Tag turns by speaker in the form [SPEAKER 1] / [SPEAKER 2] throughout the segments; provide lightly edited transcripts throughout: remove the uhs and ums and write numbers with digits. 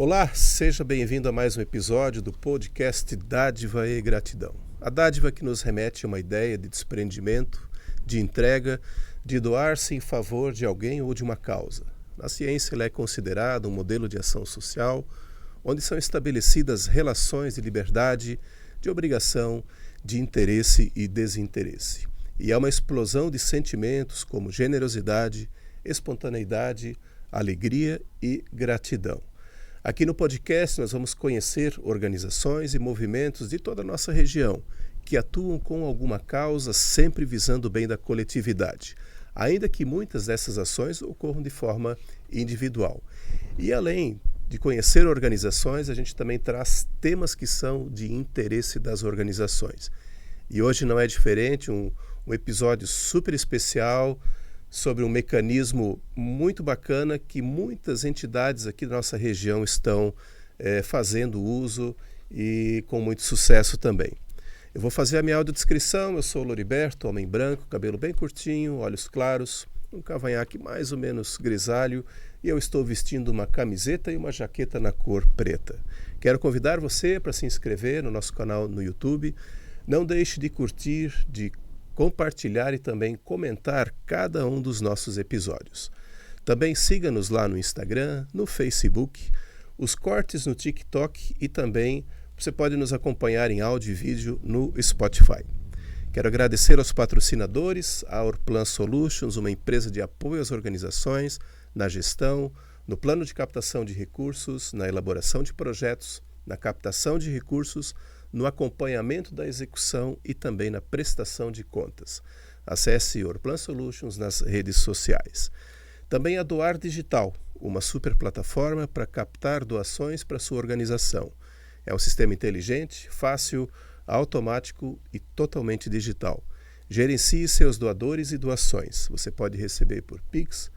[SPEAKER 1] Olá, seja bem-vindo a mais um episódio do podcast Dádiva e Gratidão. A dádiva que nos remete a uma ideia de desprendimento, de entrega, de doar-se em favor de alguém ou de uma causa. Na ciência, ela é considerada um modelo de ação social, onde são estabelecidas relações de liberdade, de obrigação, de interesse e desinteresse. E há uma explosão de sentimentos como generosidade, espontaneidade, alegria e gratidão. Aqui no podcast nós vamos conhecer organizações e movimentos de toda a nossa região que atuam com alguma causa sempre visando o bem da coletividade, ainda que muitas dessas ações ocorram de forma individual. E além de conhecer organizações, a gente também traz temas que são de interesse das organizações. E hoje não é diferente, um episódio super especial sobre um mecanismo muito bacana que muitas entidades aqui da nossa região estão fazendo uso e com muito sucesso também. Eu vou fazer a minha audiodescrição. Eu sou o Loriberto, homem branco, cabelo bem curtinho, olhos claros, um cavanhaque mais ou menos grisalho, e eu estou vestindo uma camiseta e uma jaqueta na cor preta. Quero convidar você para se inscrever no nosso canal no YouTube. Não deixe de curtir, de compartilhar e também comentar cada um dos nossos episódios. Também siga-nos lá no Instagram, no Facebook, os cortes no TikTok e também você pode nos acompanhar em áudio e vídeo no Spotify. Quero agradecer aos patrocinadores, a Orplan Solutions, uma empresa de apoio às organizações, na gestão, no plano de captação de recursos, na elaboração de projetos, na captação de recursos, no acompanhamento da execução e também na prestação de contas. Acesse Orplan Solutions nas redes sociais. Também a Doar Digital, uma super plataforma para captar doações para sua organização. É um sistema inteligente, fácil, automático e totalmente digital. Gerencie seus doadores e doações. Você pode receber por Pix,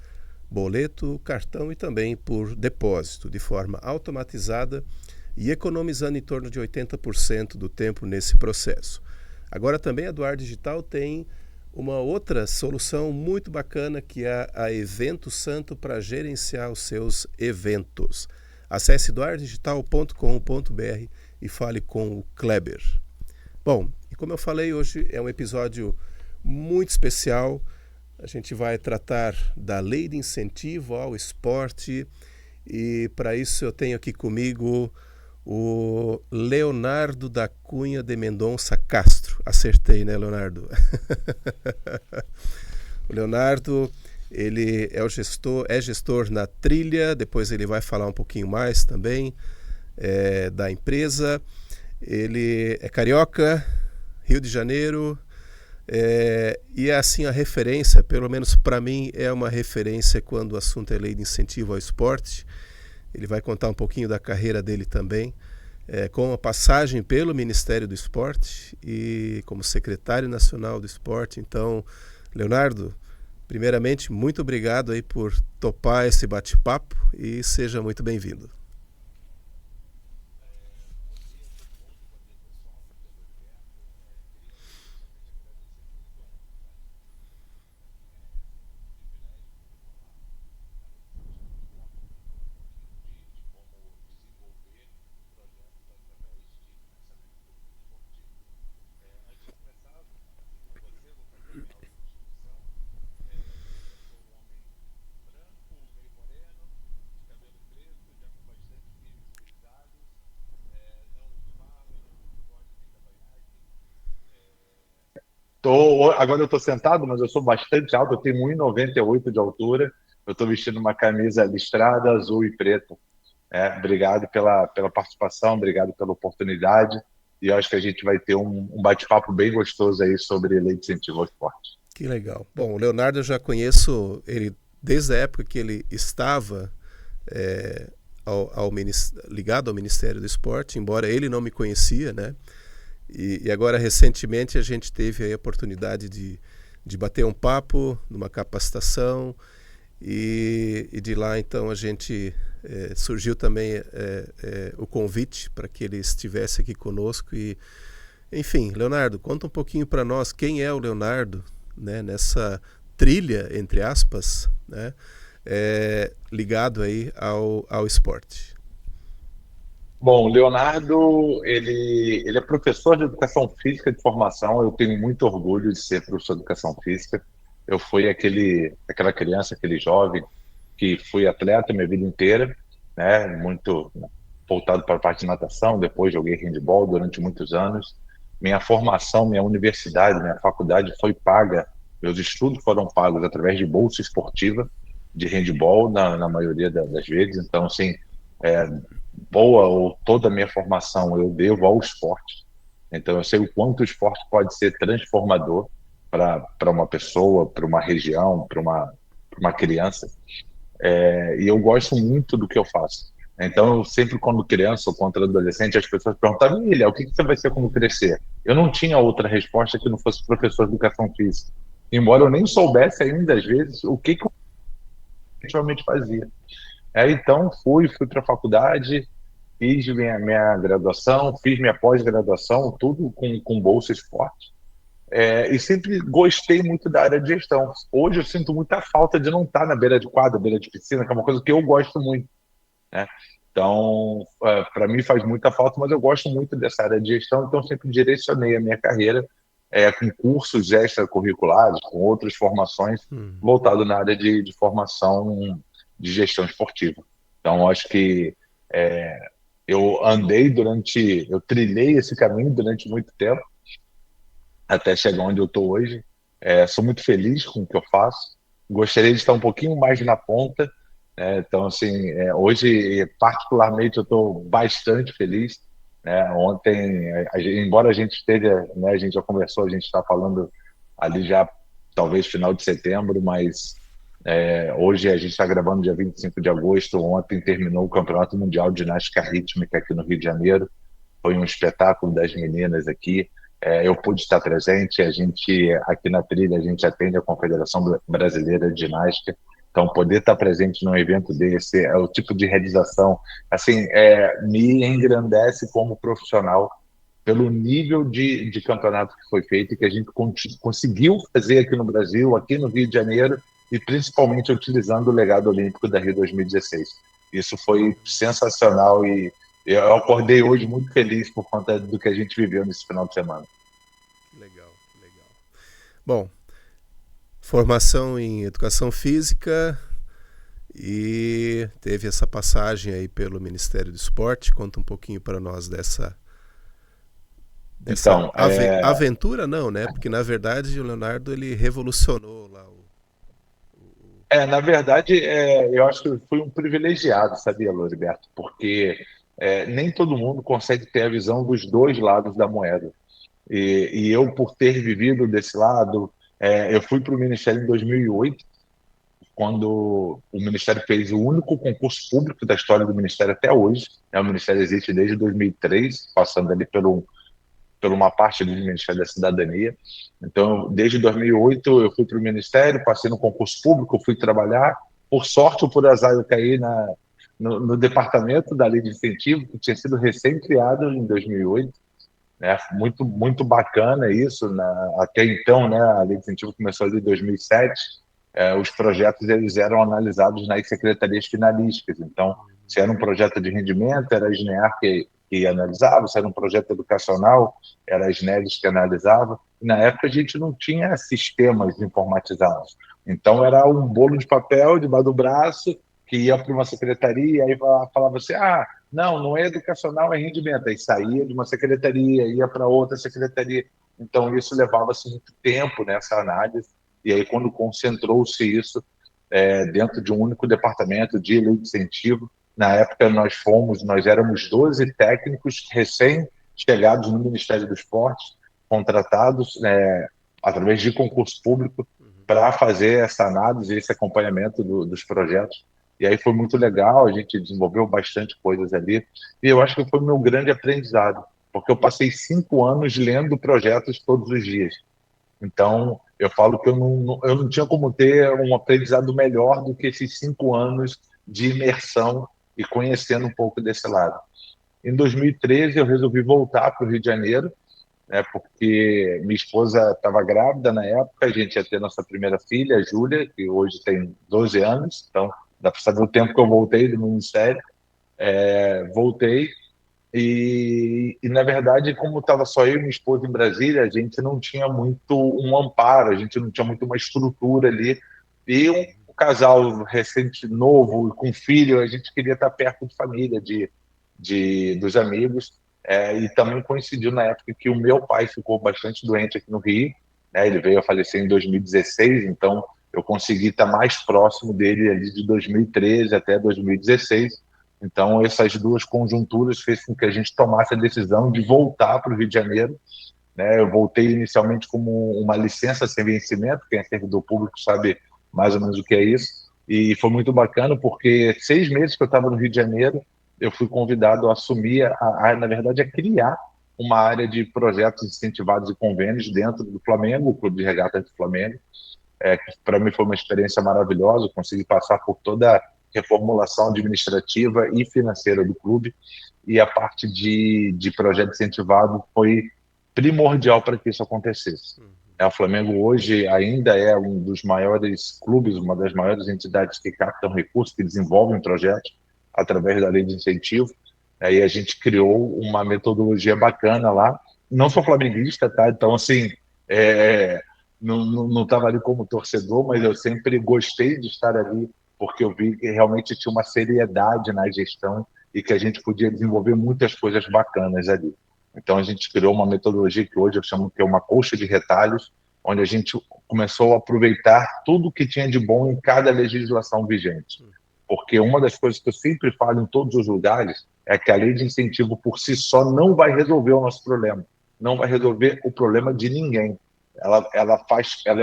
[SPEAKER 1] boleto, cartão e também por depósito, de forma automatizada e economizando em torno de 80% do tempo nesse processo. Agora também a Doar Digital tem uma outra solução muito bacana, que é a Evento Santo, para gerenciar os seus eventos. Acesse doardigital.com.br e fale com o Kleber. Bom, e como eu falei, hoje é um episódio muito especial. A gente vai tratar da lei de incentivo ao esporte e para isso eu tenho aqui comigo o Leonardo da Cunha de Mendonça Castro. Acertei, né, Leonardo? O Leonardo, ele é gestor na Trilha, depois ele vai falar um pouquinho mais também da empresa. Ele é carioca, Rio de Janeiro, e é assim a referência, pelo menos para mim é uma referência quando o assunto é lei de incentivo ao esporte. Ele vai contar um pouquinho da carreira dele também, com a passagem pelo Ministério do Esporte e como secretário nacional do esporte. Então, Leonardo, primeiramente, muito obrigado aí por topar esse bate-papo e seja muito bem-vindo.
[SPEAKER 2] Agora eu estou sentado, mas eu sou bastante alto, eu tenho 1,98 de altura. Eu estou vestindo uma camisa listrada, azul e preta. Obrigado pela participação, obrigado pela oportunidade. E eu acho que a gente vai ter um bate-papo bem gostoso aí sobre lei de incentivo ao esporte.
[SPEAKER 1] Que legal. Bom, o Leonardo eu já conheço ele desde a época que ele estava ligado ao Ministério do Esporte, embora ele não me conhecia, né? E agora, recentemente, a gente teve a oportunidade de bater um papo numa capacitação e de lá, então, a gente surgiu também o convite para que ele estivesse aqui conosco. E, enfim, Leonardo, conta um pouquinho para nós quem é o Leonardo, né, nessa trilha, entre aspas, né, ligado aí ao esporte.
[SPEAKER 2] Bom, o Leonardo, ele é professor de educação física de formação. Eu tenho muito orgulho de ser professor de educação física. Eu fui aquela criança, aquele jovem que fui atleta minha vida inteira, né? Muito voltado para a parte de natação. Depois joguei handebol durante muitos anos. Minha formação, minha universidade, minha faculdade foi paga. Meus estudos foram pagos através de bolsa esportiva de handebol, na maioria das vezes. Então, assim, é, boa ou toda a minha formação eu devo ao esporte. Então, eu sei o quanto o esporte pode ser transformador para uma pessoa, para uma região, para uma criança. E eu gosto muito do que eu faço. Então, eu sempre, quando criança ou quando adolescente, as pessoas perguntavam: Milha, o que você vai ser quando crescer? Eu não tinha outra resposta que não fosse professor de educação física. Embora eu nem soubesse ainda, às vezes, o que eu efetivamente fazia. Então, fui para a faculdade, fiz minha graduação, fiz minha pós-graduação, tudo com bolsa esporte. E sempre gostei muito da área de gestão. Hoje eu sinto muita falta de não estar na beira de quadra, beira de piscina, que é uma coisa que eu gosto muito, né? Então, para mim faz muita falta, mas eu gosto muito dessa área de gestão, então eu sempre direcionei a minha carreira com cursos extracurriculares, com outras formações
[SPEAKER 1] Hum.
[SPEAKER 2] voltado na área de formação de gestão esportiva. Então, acho que é, eu trilhei esse caminho durante muito tempo, até chegar onde eu estou hoje. Sou muito feliz com o que eu faço. Gostaria de estar um pouquinho mais na ponta. Então, assim, hoje, particularmente, eu estou bastante feliz. Ontem, embora a gente esteja, né, a gente já conversou, a gente está falando ali já, talvez final de setembro, mas hoje a gente está gravando dia 25 de agosto. Ontem terminou o Campeonato Mundial de Ginástica Rítmica aqui no Rio de Janeiro. Foi um espetáculo das meninas aqui. Eu pude estar presente. A gente, aqui na trilha, a gente atende a Confederação Brasileira de Ginástica. Então, poder estar presente num evento desse é o tipo de realização, assim, me engrandece como profissional pelo nível de campeonato que foi feito e que a gente conseguiu fazer aqui no Brasil, aqui no Rio de Janeiro, e principalmente utilizando o legado olímpico da Rio 2016. Isso foi sensacional e eu acordei hoje muito feliz por conta do que a gente viveu nesse final de semana.
[SPEAKER 1] Que legal, que legal. Bom, formação em educação física e teve essa passagem aí pelo Ministério do Esporte. Conta um pouquinho para nós dessa
[SPEAKER 2] Então,
[SPEAKER 1] aventura, não, né? Porque na verdade o Leonardo ele revolucionou lá
[SPEAKER 2] na verdade, eu acho que eu fui um privilegiado, sabia, Loriberto? Porque nem todo mundo consegue ter a visão dos dois lados da moeda. E eu, por ter vivido desse lado, eu fui para o Ministério em 2008, quando o Ministério fez o único concurso público da história do Ministério até hoje. O Ministério existe desde 2003, passando ali por uma parte do Ministério da Cidadania. Então, desde 2008, eu fui para o Ministério, passei no concurso público, fui trabalhar. Por sorte ou por azar, eu caí no departamento da Lei de Incentivo, que tinha sido recém-criado em 2008. Muito, muito bacana isso. Até então, né, a Lei de Incentivo começou ali em 2007. Os projetos eles eram analisados nas secretarias finalísticas. Então, se era um projeto de rendimento, era a SNEAR que analisava; se era um projeto educacional, era a SNEDES que analisava. E, na época, a gente não tinha sistemas informatizados. Então, era um bolo de papel debaixo do braço que ia para uma secretaria, aí falava assim: não, não é educacional, é rendimento. Aí saía de uma secretaria, ia para outra secretaria. Então, isso levava-se muito tempo nessa análise. E aí, quando concentrou-se isso dentro de um único departamento de lei de incentivo, na época nós éramos 12 técnicos recém-chegados no Ministério do Esporte, contratados através de concurso público para fazer essa análise, esse acompanhamento dos projetos. E aí foi muito legal, a gente desenvolveu bastante coisas ali, e eu acho que foi o meu grande aprendizado, porque eu passei 5 anos lendo projetos todos os dias. Então, eu falo que eu não tinha como ter um aprendizado melhor do que esses 5 anos de imersão e conhecendo um pouco desse lado. Em 2013, eu resolvi voltar para o Rio de Janeiro, né, porque minha esposa estava grávida na época, a gente ia ter nossa primeira filha, a Júlia, que hoje tem 12 anos, então dá para saber o tempo que eu voltei do Ministério. Voltei Na verdade, como estava só eu e minha esposa em Brasília, a gente não tinha muito um amparo, a gente não tinha muito uma estrutura ali. E um casal recente, novo, com filho, a gente queria estar perto de família, dos amigos. E também coincidiu na época que o meu pai ficou bastante doente aqui no Rio, né? Ele veio a falecer em 2016, então eu consegui estar mais próximo dele ali de 2013 até 2016. Então, essas duas conjunturas fez com que a gente tomasse a decisão de voltar para o Rio de Janeiro, né? Eu voltei inicialmente como uma licença sem vencimento, quem é servidor público sabe mais ou menos o que é isso, e foi muito bacana porque 6 meses que eu estava no Rio de Janeiro, eu fui convidado a assumir, na verdade, a criar uma área de projetos incentivados e convênios dentro do Flamengo, o Clube de Regatas do Flamengo, que para mim foi uma experiência maravilhosa, eu consegui passar por toda a reformulação administrativa e financeira do clube, e a parte de projeto incentivado foi primordial para que isso acontecesse. O Flamengo hoje ainda é um dos maiores clubes, uma das maiores entidades que captam recursos, que desenvolvem projetos através da lei de incentivo. Aí a gente criou uma metodologia bacana lá. Não sou flamenguista, tá? Então, assim, é, não estava ali como torcedor, mas eu sempre gostei de estar ali, porque eu vi que realmente tinha uma seriedade na gestão e que a gente podia desenvolver muitas coisas bacanas ali. Então, a gente criou uma metodologia que hoje eu chamo que é uma colcha de retalhos, onde a gente começou a aproveitar tudo que tinha de bom em cada legislação vigente. Porque uma das coisas que eu sempre falo em todos os lugares é que a lei de incentivo por si só não vai resolver o nosso problema, não vai resolver o problema de ninguém. Ela é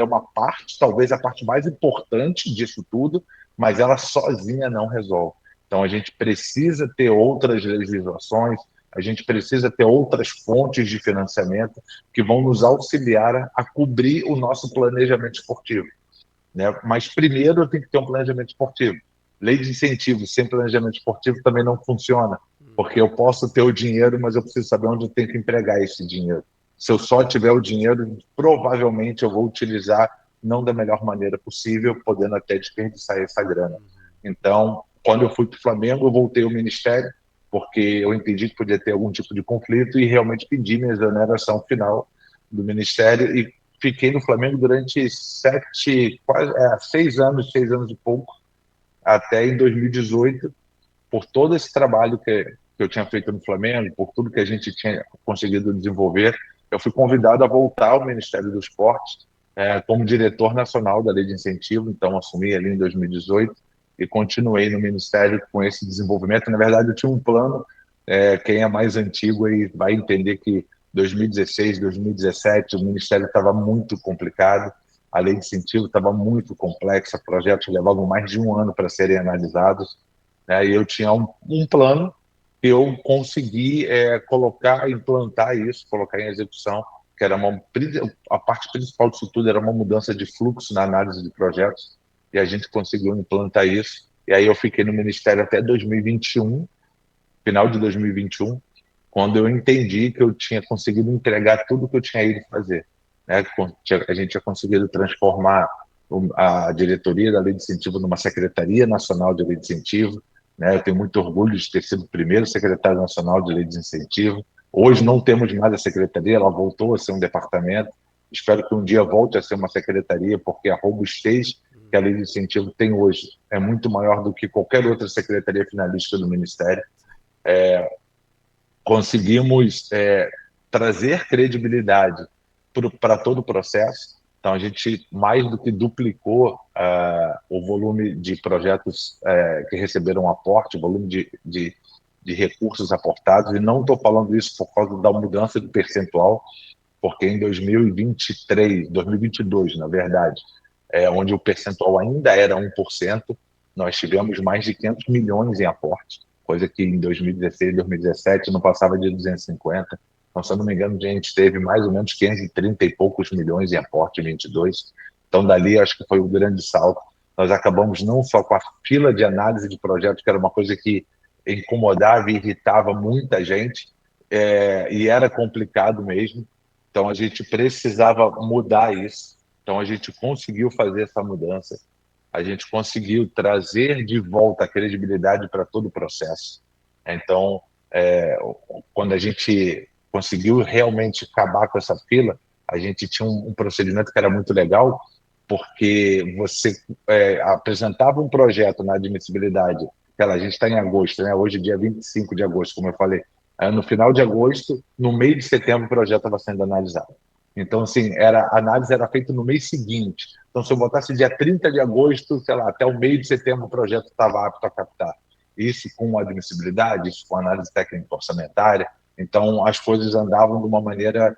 [SPEAKER 2] uma parte, talvez a parte mais importante disso tudo, mas ela sozinha não resolve. Então a gente precisa ter outras legislações, a gente precisa ter outras fontes de financiamento que vão nos auxiliar a cobrir o nosso planejamento esportivo, né? Mas primeiro eu tenho que ter um planejamento esportivo. Lei de incentivo sem planejamento esportivo também não funciona, porque eu posso ter o dinheiro, mas eu preciso saber onde eu tenho que empregar esse dinheiro. Se eu só tiver o dinheiro, provavelmente eu vou utilizar não da melhor maneira possível, podendo até desperdiçar essa grana. Então, quando eu fui para o Flamengo, eu voltei ao Ministério, porque eu entendi que podia ter algum tipo de conflito e realmente pedi minha exoneração final do Ministério e fiquei no Flamengo durante 6 anos e pouco, até em 2018, por todo esse trabalho que eu tinha feito no Flamengo, por tudo que a gente tinha conseguido desenvolver, eu fui convidado a voltar ao Ministério do Esporte como diretor nacional da Lei de Incentivo, então assumi ali em 2018 e continuei no Ministério com esse desenvolvimento. Na verdade, eu tinha um plano, quem é mais antigo aí vai entender que 2016, 2017, o Ministério estava muito complicado, a lei de incentivo estava muito complexa, projetos levavam mais de um ano para serem analisados, né? E eu tinha um plano que eu consegui implantar isso, colocar em execução, que era a parte principal disso tudo era uma mudança de fluxo na análise de projetos, e a gente conseguiu implantar isso. E aí eu fiquei no Ministério até 2021, final de 2021, quando eu entendi que eu tinha conseguido entregar tudo que eu tinha ido fazer, né? A gente tinha conseguido transformar a diretoria da Lei de Incentivo numa Secretaria Nacional de Lei de Incentivo, né? Eu tenho muito orgulho de ter sido o primeiro secretário nacional de Lei de Incentivo. Hoje não temos mais a secretaria, ela voltou a ser um departamento. Espero que um dia volte a ser uma secretaria, porque a robustez que a Lei de Incentivo tem hoje é muito maior do que qualquer outra secretaria finalista do Ministério. Conseguimos trazer credibilidade para todo o processo. Então, a gente mais do que duplicou o volume de projetos que receberam aporte, o volume de recursos aportados, e não estou falando isso por causa da mudança do percentual, porque em 2023, 2022, na verdade, onde o percentual ainda era 1%, nós tivemos mais de 500 milhões em aporte, coisa que em 2016, 2017 não passava de 250. Então, se eu não me engano, a gente teve mais ou menos 530 e poucos milhões em aporte em 22. Então, dali, acho que foi um grande salto. Nós acabamos não só com a fila de análise de projetos, que era uma coisa que incomodava e irritava muita gente, e era complicado mesmo. Então, a gente precisava mudar isso. Então, a gente conseguiu fazer essa mudança. A gente conseguiu trazer de volta a credibilidade para todo o processo. Então, quando a gente conseguiu realmente acabar com essa fila, a gente tinha um procedimento que era muito legal, porque você apresentava um projeto na admissibilidade, a gente está em agosto, né? Hoje é dia 25 de agosto, como eu falei. No final de agosto, no meio de setembro, o projeto estava sendo analisado. Então, assim, a análise era feita no mês seguinte. Então, se eu botasse dia 30 de agosto, sei lá, até o meio de setembro, o projeto estava apto a captar. Isso com admissibilidade, isso com análise técnica orçamentária. Então, as coisas andavam de uma maneira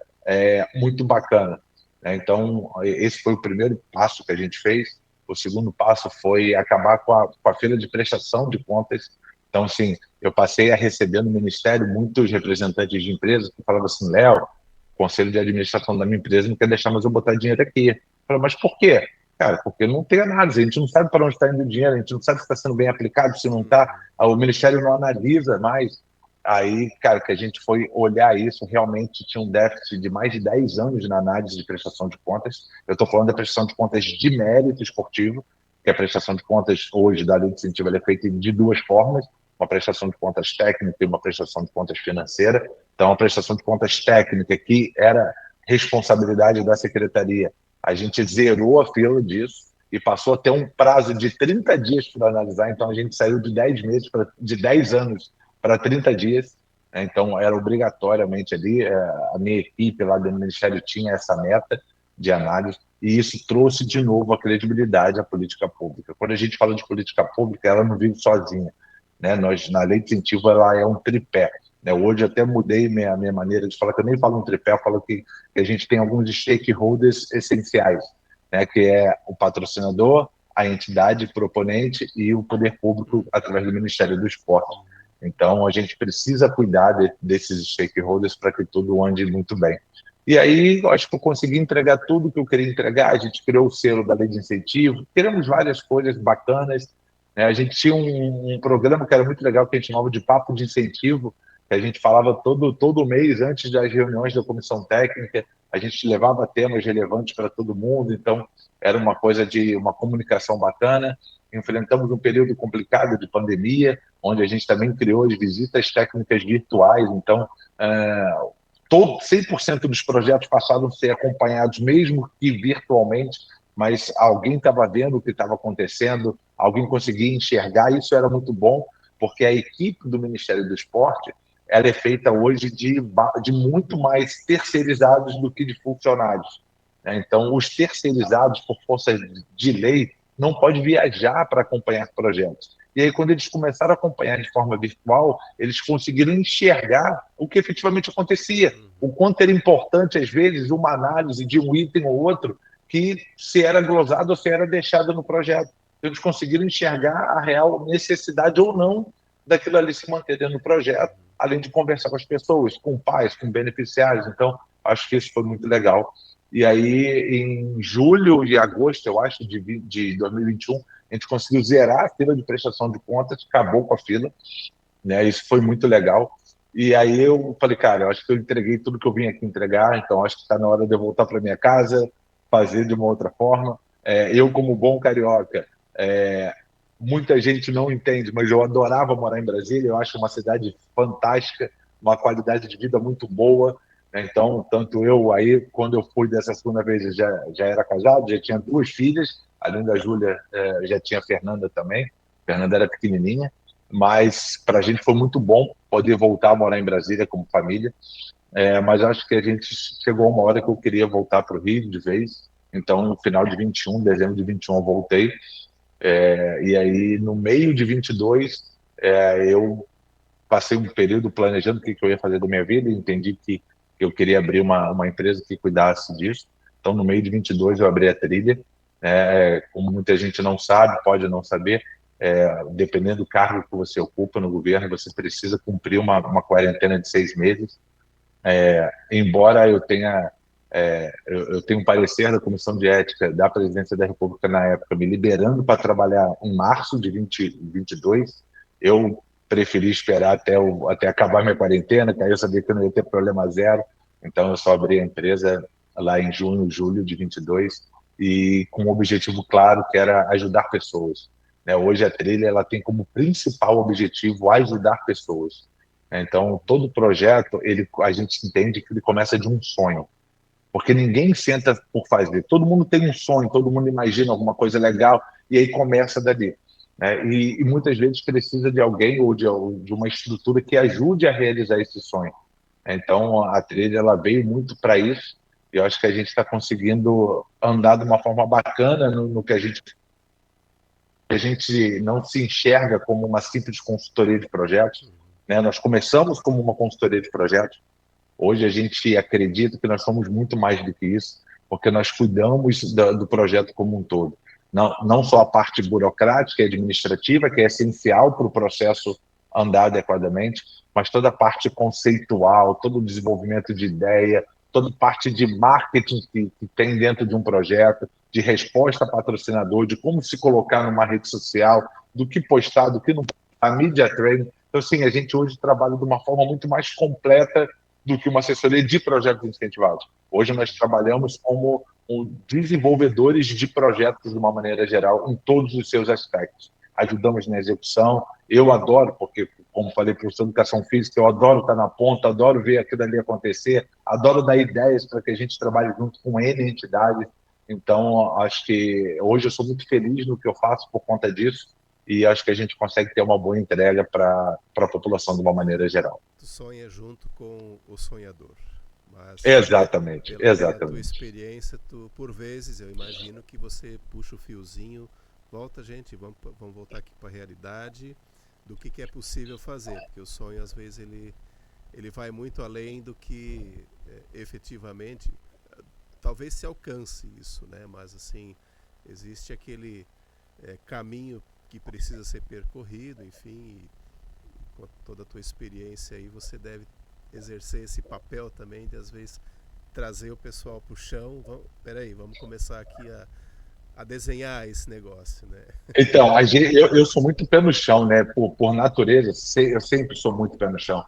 [SPEAKER 2] muito bacana. Então, esse foi o primeiro passo que a gente fez. O segundo passo foi acabar com a fila de prestação de contas. Então, assim, eu passei a receber no Ministério muitos representantes de empresas que falavam assim: Léo, o conselho de administração da minha empresa não quer deixar mais eu botar dinheiro aqui. Eu falei: mas por quê? Cara, porque não tem análise, a gente não sabe para onde está indo o dinheiro, a gente não sabe se está sendo bem aplicado, se não está, o Ministério não analisa mais. Aí, cara, que a gente foi olhar isso, realmente tinha um déficit de mais de 10 anos na análise de prestação de contas. Eu estou falando da prestação de contas de mérito esportivo, que a prestação de contas hoje da lei de incentivo é feita de duas formas: uma prestação de contas técnica e uma prestação de contas financeira. Então, a prestação de contas técnica, que era responsabilidade da secretaria, a gente zerou a fila disso e passou a ter um prazo de 30 dias para analisar. Então, a gente saiu de 10 meses, de 10 anos para 30 dias. Então, era obrigatoriamente ali, a minha equipe lá do Ministério tinha essa meta de análise, e isso trouxe de novo a credibilidade à política pública. Quando a gente fala de política pública, ela não vive sozinha, né? Nós, na lei de incentivo, ela é um tripé, né? Hoje até mudei minha maneira de falar, que eu nem falo um tripé, eu falo que a gente tem alguns stakeholders essenciais, né? Que é o patrocinador, a entidade proponente e o poder público através do Ministério do Esporte. Então, a gente precisa cuidar desses stakeholders para que tudo ande muito bem. E aí, eu acho que eu consegui entregar tudo que eu queria entregar. A gente criou o selo da lei de incentivo, criamos várias coisas bacanas, né? A gente tinha um programa que era muito legal, que a gente chamava de Papo de Incentivo, que a gente falava todo mês, antes das reuniões da comissão técnica, a gente levava temas relevantes para todo mundo. Então, era uma coisa de uma comunicação bacana. Enfrentamos um período complicado de pandemia, onde a gente também criou as visitas técnicas virtuais. Então, 100% dos projetos passaram a ser acompanhados, mesmo que virtualmente, mas alguém estava vendo o que estava acontecendo, alguém conseguia enxergar. Isso era muito bom, porque a equipe do Ministério do Esporte, ela é feita hoje de muito mais terceirizados do que de funcionários, né? Então, os terceirizados, por força de lei, não podem viajar para acompanhar projetos. E aí, quando eles começaram a acompanhar de forma virtual, eles conseguiram enxergar o que efetivamente acontecia, o quanto era importante, às vezes, uma análise de um item ou outro, que se era glosado ou se era deixado no projeto. Eles conseguiram enxergar a real necessidade ou não daquilo ali se manter dentro do projeto, além de conversar com as pessoas, com pais, com beneficiários. Então, acho que isso foi muito legal. E aí, em julho e agosto, eu acho, de 2021, a gente conseguiu zerar a fila de prestação de contas, acabou com a fila, né? Isso foi muito legal. E aí eu falei: cara, eu acho que eu entreguei tudo que eu vim aqui entregar, então acho que está na hora de eu voltar para minha casa, fazer de uma outra forma. Eu, como bom carioca, muita gente não entende, mas eu adorava morar em Brasília. Eu acho uma cidade fantástica, uma qualidade de vida muito boa, né? Então, tanto eu aí, quando eu fui dessa segunda vez, eu já era casado, já tinha duas filhas, além da Júlia, já tinha a Fernanda também. A Fernanda era pequenininha, mas para a gente foi muito bom poder voltar a morar em Brasília como família. Mas acho que a gente chegou a uma hora que eu queria voltar para o Rio de vez. Então, no final de 21, dezembro de 21, eu voltei. E aí, no meio de 22, eu passei um período planejando o que eu ia fazer da minha vida e entendi que eu queria abrir uma empresa que cuidasse disso. Então, no meio de 22, eu abri a Trilha. Como muita gente não sabe, pode não saber, dependendo do cargo que você ocupa no governo, você precisa cumprir uma quarentena de 6 meses. Embora eu tenha um parecer da Comissão de Ética da Presidência da República na época me liberando para trabalhar em março de 2022, eu preferi esperar até acabar minha quarentena, que aí eu sabia que eu não ia ter problema zero. Então eu só abri a empresa lá em junho, julho de 22, e com um objetivo claro, que era ajudar pessoas, né? Hoje a Trilha ela tem como principal objetivo ajudar pessoas. Então, todo projeto, a gente entende que ele começa de um sonho, porque ninguém senta por fazer. Todo mundo tem um sonho, todo mundo imagina alguma coisa legal e aí começa dali, né? E muitas vezes precisa de alguém ou de uma estrutura que ajude a realizar esse sonho. Então, a trilha ela veio muito para isso e eu acho que a gente está conseguindo andar de uma forma bacana no que a gente não se enxerga como uma simples consultoria de projetos, né? Nós começamos como uma consultoria de projetos. Hoje a gente acredita que nós somos muito mais do que isso, porque nós cuidamos do projeto como um todo. Não só a parte burocrática e administrativa, que é essencial para o processo andar adequadamente, mas toda a parte conceitual, todo o desenvolvimento de ideia, toda a parte de marketing que tem dentro de um projeto, de resposta a patrocinador, de como se colocar numa rede social, do que postar, do que não postar, media training. Então, assim, a gente hoje trabalha de uma forma muito mais completa do que uma assessoria de projetos incentivados. Hoje nós trabalhamos como desenvolvedores de projetos de uma maneira geral, em todos os seus aspectos. Ajudamos na execução. Eu adoro, porque, como falei, professor de educação física, eu adoro estar na ponta, adoro ver aquilo ali acontecer, adoro dar ideias para que a gente trabalhe junto com N entidades. Então, acho que hoje eu sou muito feliz no que eu faço por conta disso e acho que a gente consegue ter uma boa entrega para a população de uma maneira geral.
[SPEAKER 1] Tu sonha junto com o sonhador, mas
[SPEAKER 2] Exatamente,
[SPEAKER 1] pela tua
[SPEAKER 2] exatamente.
[SPEAKER 1] experiência, tu, por vezes, eu imagino que você puxa o fiozinho, volta, gente, vamos voltar aqui para a realidade do que é possível fazer, porque o sonho, às vezes, ele vai muito além do que efetivamente, talvez se alcance isso, né? Mas, assim, existe aquele caminho que precisa ser percorrido, enfim, e com toda a tua experiência aí, você deve exercer esse papel também de, às vezes, trazer o pessoal para o chão. Peraí, vamos começar aqui a desenhar esse negócio, né?
[SPEAKER 2] Então, eu sou muito pé no chão, né? Por natureza, eu sempre sou muito pé no chão.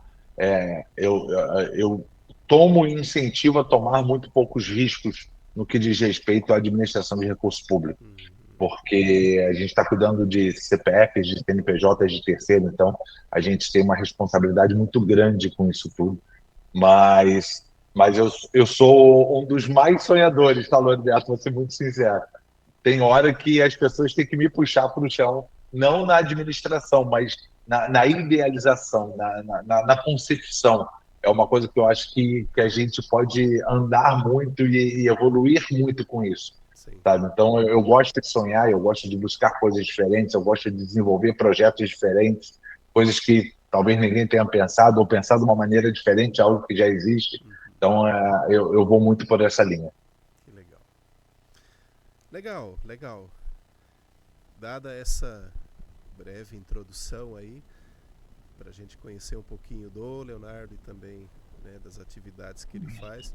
[SPEAKER 2] Eu tomo e incentivo a tomar muito poucos riscos no que diz respeito à administração de recursos públicos, porque a gente está cuidando de CPFs, de CNPJs de terceiro, então a gente tem uma responsabilidade muito grande com isso tudo. Mas eu sou um dos mais sonhadores, tá, Alberto? Vou ser muito sincero. Tem hora que as pessoas têm que me puxar para o chão, não na administração, mas na idealização, na concepção. É uma coisa que eu acho que a gente pode andar muito e evoluir muito com isso.
[SPEAKER 1] Sim.
[SPEAKER 2] Sabe? Então, eu gosto de sonhar, eu gosto de buscar coisas diferentes, eu gosto de desenvolver projetos diferentes, coisas que talvez ninguém tenha pensado, ou pensado de uma maneira diferente, algo que já existe. Então, eu vou muito por essa linha.
[SPEAKER 1] Que legal. Legal, legal. Dada essa breve introdução aí, para a gente conhecer um pouquinho do Leonardo e também, né, das atividades que ele faz.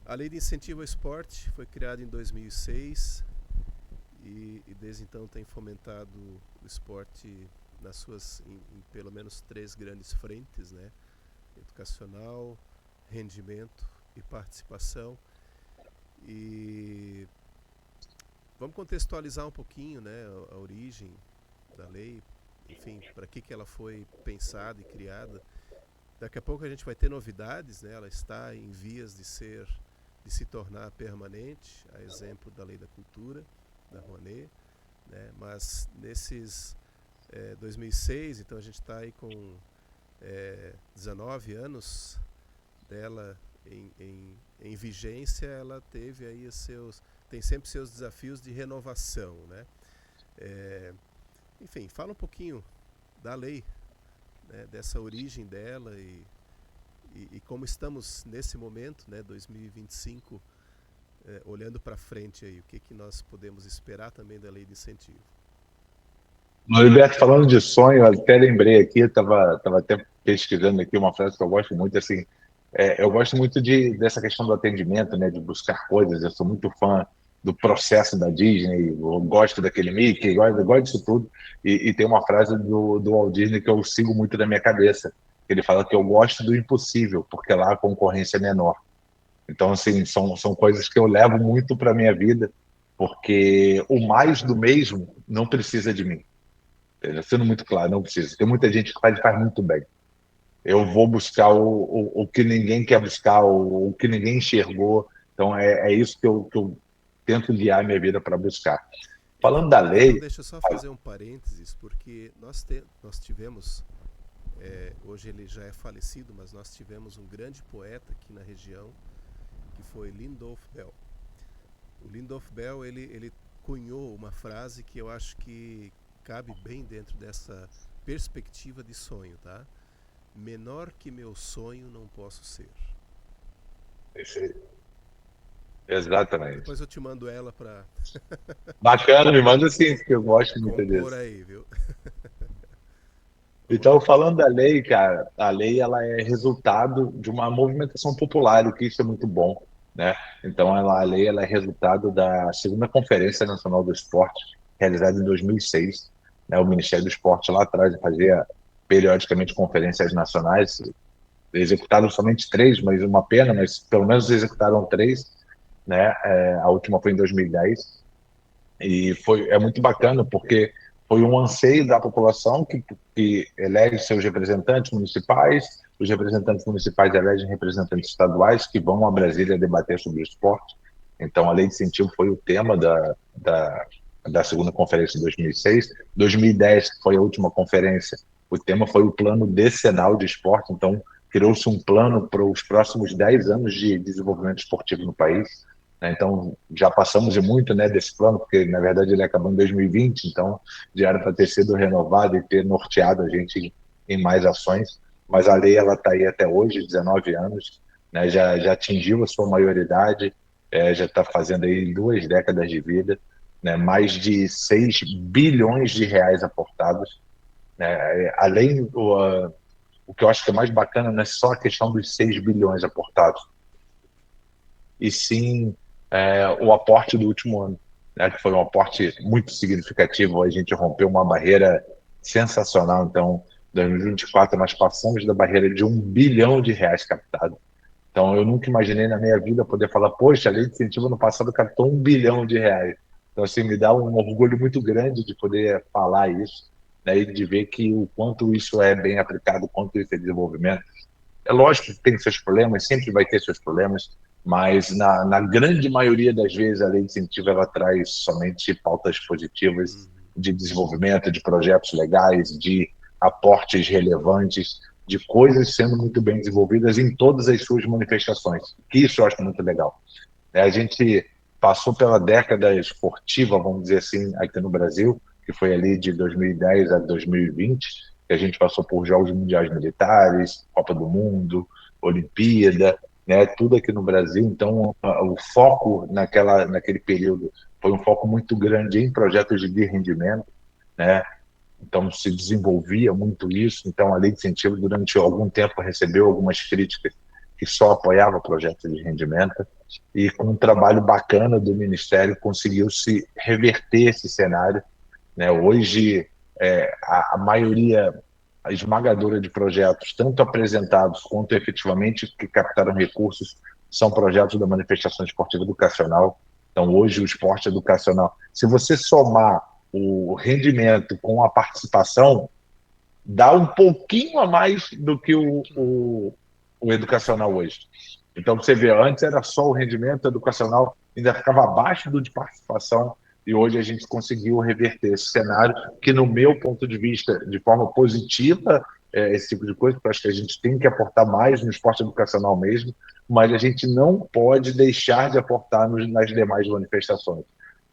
[SPEAKER 1] A Lei de Incentivo ao Esporte foi criada em 2006 e desde então tem fomentado o esporte nas suas, em pelo menos 3 grandes frentes, né? Educacional, rendimento e participação. E vamos contextualizar um pouquinho, né, a origem da lei, enfim, para que ela foi pensada e criada. Daqui a pouco a gente vai ter novidades, né? Ela está em vias de se tornar permanente, a exemplo da Lei da Cultura, da Rouanet, né? Mas nesses 2006, então a gente está aí com 19 anos dela em vigência. Ela teve aí tem sempre seus desafios de renovação, né? Enfim, fala um pouquinho da lei, né, dessa origem dela e como estamos nesse momento, né, 2025, olhando para frente aí, o que nós podemos esperar também da lei de incentivo.
[SPEAKER 2] Norberto, falando de sonho, eu até lembrei aqui, estava até pesquisando aqui uma frase que eu gosto muito, assim, eu gosto muito dessa questão do atendimento, né, de buscar coisas, eu sou muito fã do processo da Disney, eu gosto daquele Mickey, eu gosto disso tudo, e tem uma frase do Walt Disney que eu sigo muito na minha cabeça, ele fala que eu gosto do impossível, porque lá a concorrência é menor. Então, assim, são coisas que eu levo muito para a minha vida, porque o mais do mesmo não precisa de mim. Sendo muito claro, não precisa. Tem muita gente que faz muito bem. eu vou buscar o que ninguém quer buscar, o que ninguém enxergou. Então, é isso que eu tento guiar a minha vida para buscar. Falando
[SPEAKER 1] Então,
[SPEAKER 2] da
[SPEAKER 1] então
[SPEAKER 2] lei,
[SPEAKER 1] deixa eu só fazer um parênteses, porque nós tivemos, hoje ele já é falecido, mas nós tivemos um grande poeta aqui na região, que foi Lindolf Bell. O Lindolf Bell, ele cunhou uma frase que eu acho que cabe bem dentro dessa perspectiva de sonho, tá? Menor que meu sonho não posso ser.
[SPEAKER 2] exatamente.
[SPEAKER 1] Depois eu te mando ela para
[SPEAKER 2] Bacana, me manda sim, porque eu gosto muito
[SPEAKER 1] compor
[SPEAKER 2] disso.
[SPEAKER 1] aí, viu? Vamos
[SPEAKER 2] Então,
[SPEAKER 1] lá.
[SPEAKER 2] falando da lei, cara, a lei ela é resultado de uma movimentação popular, o que isso é muito bom, né? Então, a lei ela é resultado da segunda Conferência Nacional do Esporte, realizada em 2006, né? O Ministério do Esporte lá atrás fazia periodicamente conferências nacionais, executaram somente três, mas uma pena, mas pelo menos executaram três, né? A última foi em 2010 e é muito bacana porque foi um anseio da população que elege seus representantes municipais, os representantes municipais elegem representantes estaduais que vão a Brasília debater sobre o esporte. Então, a lei de incentivo foi o tema da segunda conferência de 2006. 2010, que foi a última conferência, o tema foi o plano decenal de esporte. Então, criou-se um plano para os próximos 10 anos de desenvolvimento esportivo no país, né? Então, já passamos de muito, né, desse plano, porque, na verdade, ele acabou em 2020, então já era para ter sido renovado e ter norteado a gente em mais ações, mas a lei ela está aí até hoje, 19 anos, né, já atingiu a sua maioridade, já está fazendo aí 2 décadas de vida, né, mais de 6 bilhões de reais aportados, né, além o que eu acho que é mais bacana não é só a questão dos 6 bilhões aportados, e sim o aporte do último ano, né, que foi um aporte muito significativo. A gente rompeu uma barreira sensacional. Então, em 2024, nós passamos da barreira de 1 bilhão de reais captado. Então, eu nunca imaginei na minha vida poder falar, poxa, a lei de incentivo no passado captou 1 bilhão de reais. Então, assim, me dá um orgulho muito grande de poder falar isso, né, e de ver que o quanto isso é bem aplicado, o quanto isso é desenvolvimento. É lógico que tem seus problemas, sempre vai ter seus problemas, mas na grande maioria das vezes a lei de incentivo ela traz somente pautas positivas
[SPEAKER 1] Uhum.
[SPEAKER 2] de desenvolvimento de projetos legais, de aportes relevantes, de coisas sendo muito bem desenvolvidas em todas as suas manifestações, que isso eu acho muito legal. A gente passou pela década esportiva, vamos dizer assim, aqui no Brasil, que foi ali de 2010 a 2020, que a gente passou por Jogos Mundiais Militares, Copa do Mundo, Olimpíada, né, tudo aqui no Brasil. Então, o foco naquele período foi um foco muito grande em projetos de rendimento, né? Então, se desenvolvia muito isso. Então, a lei de incentivo, durante algum tempo, recebeu algumas críticas que só apoiava projetos de rendimento. E com um trabalho bacana do Ministério, conseguiu-se reverter esse cenário, né? Hoje, a maioria esmagadora de projetos, tanto apresentados quanto efetivamente que captaram recursos, são projetos da manifestação esportiva educacional. Então, hoje, o esporte educacional, se você somar o rendimento com a participação, dá um pouquinho a mais do que o educacional hoje. Então, você vê, antes era só o rendimento educacional, ainda ficava abaixo do de participação, e hoje a gente conseguiu reverter esse cenário, que, no meu ponto de vista, de forma positiva, esse tipo de coisa, porque eu acho que a gente tem que aportar mais no esporte educacional mesmo, mas a gente não pode deixar de aportar nas demais manifestações.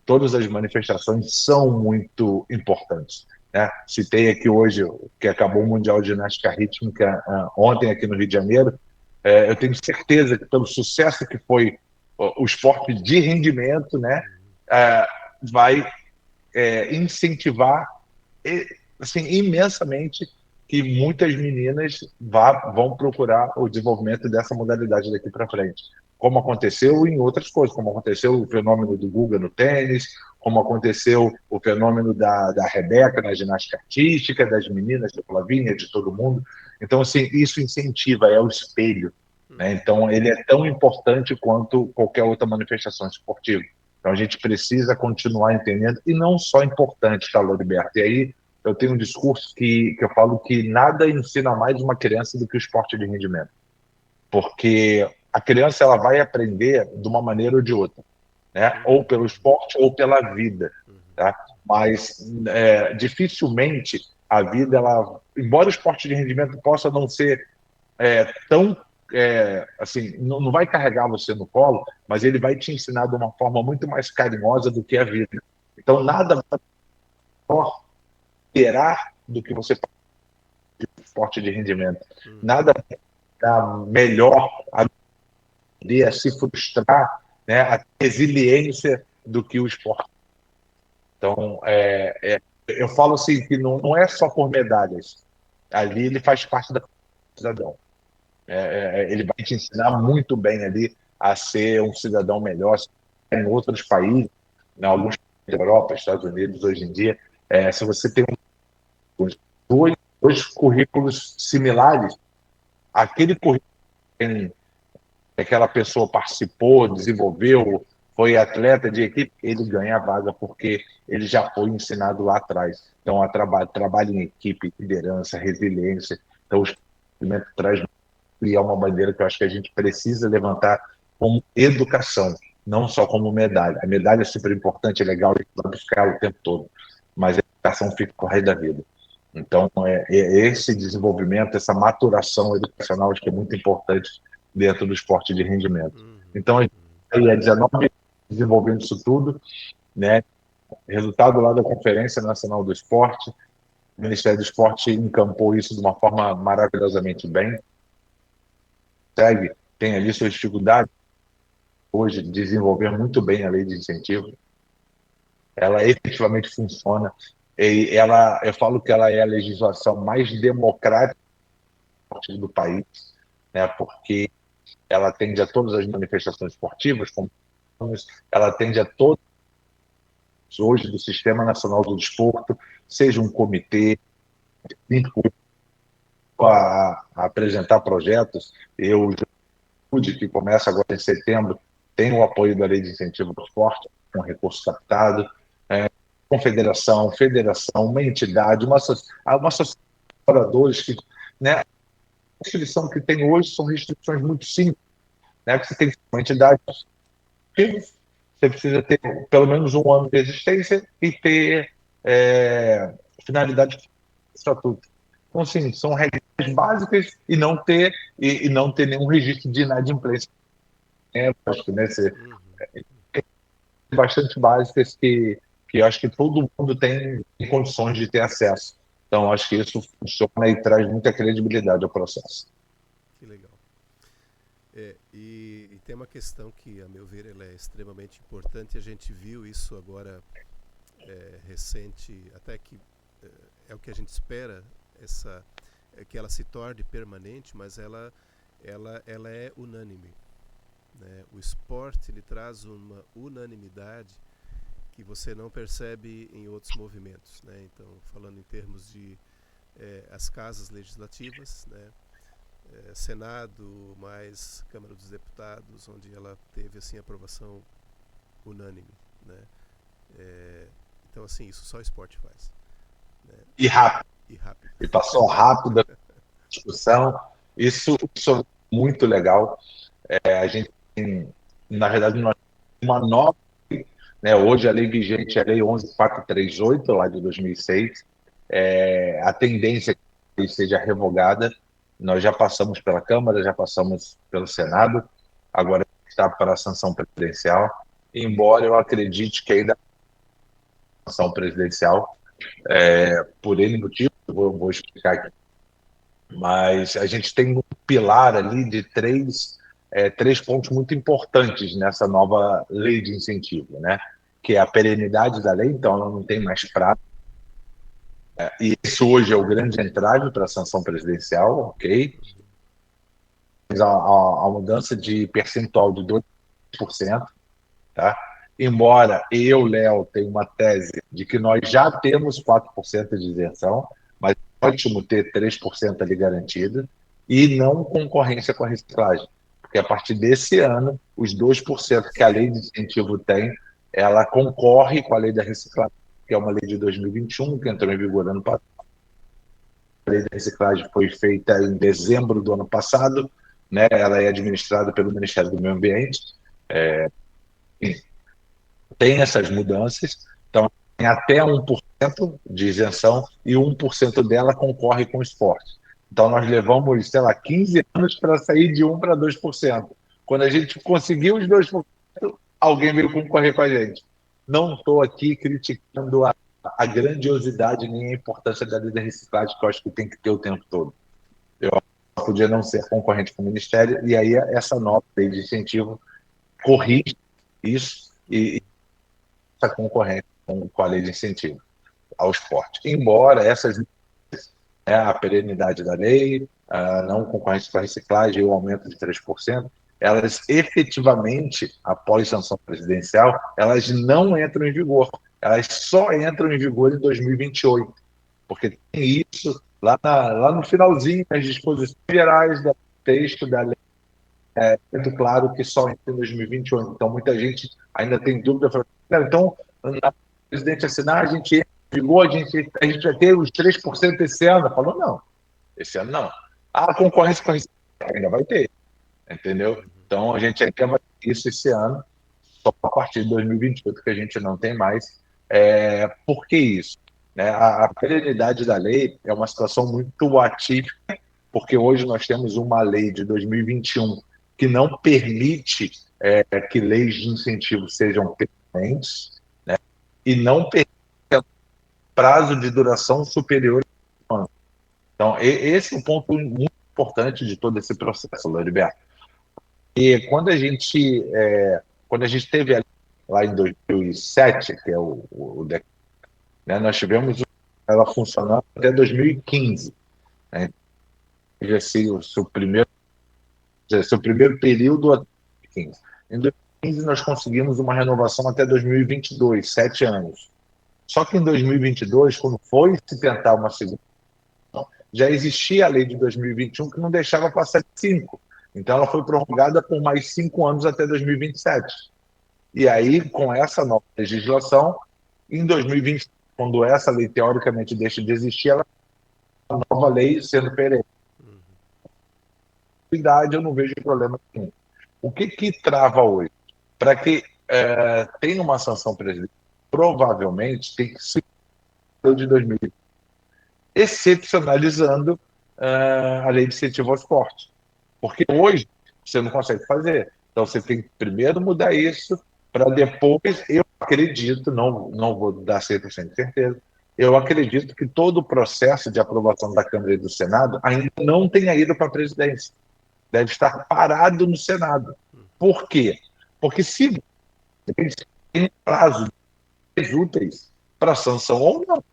[SPEAKER 2] Todas as manifestações são muito importantes, né? Citei aqui hoje que acabou o Mundial de Ginástica Rítmica ontem aqui no Rio de Janeiro. Eu tenho certeza que pelo sucesso que foi o esporte de rendimento, né, é, vai incentivar assim, imensamente que muitas meninas vão procurar o desenvolvimento dessa modalidade daqui para frente. Como aconteceu em outras coisas, como aconteceu o fenômeno do Guga no tênis, como aconteceu o fenômeno da Rebeca na ginástica artística, das meninas, da Flavinha, de todo mundo. Então, assim, isso incentiva, é o espelho, né?
[SPEAKER 1] Uhum.
[SPEAKER 2] Então, ele é tão importante quanto qualquer outra manifestação esportiva. Então, a gente precisa continuar entendendo, e não só importante, tá, Loriberto? E aí, eu tenho um discurso que eu falo que nada ensina mais uma criança do que o esporte de rendimento, porque a criança ela vai aprender de uma maneira ou de outra, né? Ou pelo esporte ou pela vida, tá? Mas dificilmente a vida, ela, embora o esporte de rendimento possa não ser tão assim, não vai carregar você no colo, mas ele vai te ensinar de uma forma muito mais carinhosa do que a vida. Então nada vai terá do que você faz de esporte de rendimento. Nada dá melhor a se frustrar, né, a resiliência do que o esporte. Então, eu falo assim que não é só por medalhas. Ali ele faz parte da cidadão. Ele vai te ensinar muito bem ali a ser um cidadão melhor. Em outros países, em alguns países da Europa, Estados Unidos, hoje em dia, se você tem dois currículos similares, aquele currículo que aquela pessoa participou, desenvolveu, foi atleta de equipe, ele ganha a vaga porque ele já foi ensinado lá atrás. Então, trabalho em equipe, liderança, resiliência. Então, o experimento traz e é uma bandeira que eu acho que a gente precisa levantar como educação, não só como medalha. A medalha é super importante, é legal, a gente vai buscar o tempo todo, mas a educação fica com o resto da vida. Então, esse desenvolvimento, essa maturação educacional, acho que é muito importante dentro do esporte de rendimento. Então, a gente aí há 19 desenvolvendo isso tudo, né? Resultado lá da Conferência Nacional do Esporte, o Ministério do Esporte encampou isso de uma forma maravilhosamente bem, tem ali suas dificuldades hoje de desenvolver muito bem a lei de incentivo, ela efetivamente funciona, e eu falo que ela é a legislação mais democrática do país, né, porque ela atende a todas as manifestações esportivas, ela atende a todos hoje do Sistema Nacional do Desporto, seja um comitê, a apresentar projetos. Eu, que começa agora em setembro, tem o apoio da Lei de Incentivo ao Esporte, com recurso captado, confederação, federação, uma entidade, uma associação de operadores que, né, a restrição que tem hoje são restrições muito simples, né, que você tem uma entidade, você precisa ter pelo menos um ano de existência e ter finalidade de estatuto. Então, assim, são regras básicas e não ter nenhum registro de inadimplência. Acho, né, bastante básicas que eu acho que todo mundo tem condições de ter acesso. Então, acho que isso funciona e traz muita credibilidade ao processo.
[SPEAKER 1] Que legal. E tem uma questão que, a meu ver, ela é extremamente importante. A gente viu isso agora recente, até que é o que a gente espera, que ela se torne permanente, mas ela é unânime. Né? O esporte ele traz uma unanimidade que você não percebe em outros movimentos. Né? Então, falando em termos de as casas legislativas, né? Senado mais Câmara dos Deputados, onde ela teve assim aprovação unânime, né? Então assim, isso só o esporte faz, né?
[SPEAKER 2] E rápido. E passou rápido a discussão. Isso é muito legal. A gente tem, na verdade, uma nova, né? Hoje a lei vigente é a Lei 11.438, lá de 2006. A tendência é que seja revogada. Nós já passamos pela Câmara, já passamos pelo Senado, agora está para a sanção presidencial, embora eu acredite que ainda a sanção presidencial, por N motivos, vou explicar aqui, mas a gente tem um pilar ali de três pontos muito importantes nessa nova lei de incentivo, né? Que é a perenidade da lei, então ela não tem mais prazo, e isso hoje é o grande entrave para a sanção presidencial, ok? A mudança de percentual de 2%, tá? Embora eu, Léo, tenha uma tese de que nós já temos 4% de isenção, mas é ótimo ter 3% ali garantido, e não concorrência com a reciclagem, porque a partir desse ano, os 2% que a lei de incentivo tem, ela concorre com a lei da reciclagem. que é uma lei de 2021, que entrou em vigor ano passado. A lei da reciclagem foi feita em dezembro do ano passado, né? Ela é administrada pelo Ministério do Meio Ambiente. Tem essas mudanças, então tem até 1% de isenção e 1% dela concorre com o esporte. Então nós levamos, sei lá, 15 anos para sair de 1 para 2%. Quando a gente conseguiu os 2%, alguém veio concorrer com a gente. Não estou aqui criticando a grandiosidade nem a importância da lei da reciclagem, que eu acho que tem que ter o tempo todo. Eu podia não ser concorrente com o Ministério, e aí essa nova lei de incentivo corrige isso e essa concorrência com a lei de incentivo ao esporte. Embora essas, né, a perenidade da lei, a não concorrência com a reciclagem e o aumento de 3%, elas efetivamente, após sanção presidencial, elas não entram em vigor. Elas só entram em vigor em 2028, porque tem isso lá no finalzinho das disposições gerais do texto da lei, muito claro que só entra em 2028. Então, muita gente ainda tem dúvida. Fala, então, na presidente assinar, a gente entra em vigor, a gente vai ter os 3% esse ano. Falou, não, esse ano não. A concorrência com a ainda vai ter, entendeu? Então, a gente ainda vai ter isso esse ano, só a partir de 2028 que a gente não tem mais. Por que isso? Né? A perenidade da lei é uma situação muito atípica, porque hoje nós temos uma lei de 2021 que não permite que leis de incentivo sejam permanentes, né? E não permite prazo de duração superior a um ano. Então, esse é um ponto muito importante de todo esse processo, Loriberto. E quando a gente teve lá em 2007, que é o né, nós tivemos ela funcionando até 2015. Né? Assim, o seu primeiro período até 2015. Em 2015, nós conseguimos uma renovação até 2022, 7 anos. Só que em 2022, quando foi se tentar uma segunda, já existia a lei de 2021 que não deixava passar de 5. Então, ela foi prorrogada por mais 5 anos até 2027. E aí, com essa nova legislação, em 2020, quando essa lei teoricamente deixa de existir, ela a nova lei sendo perene. Eu não vejo problema nenhum. O que trava hoje? Para que tenha uma sanção presidencial, provavelmente tem que ser de 2020, excepcionalizando a lei de incentivo ao esporte. Porque hoje você não consegue fazer. Então você tem que primeiro mudar isso, para depois, eu acredito, não vou dar 100% de certeza, eu acredito que todo o processo de aprovação da Câmara e do Senado ainda não tenha ido para a presidência. Deve estar parado no Senado. Por quê? Porque se eles têm prazo de úteis para sanção ou não,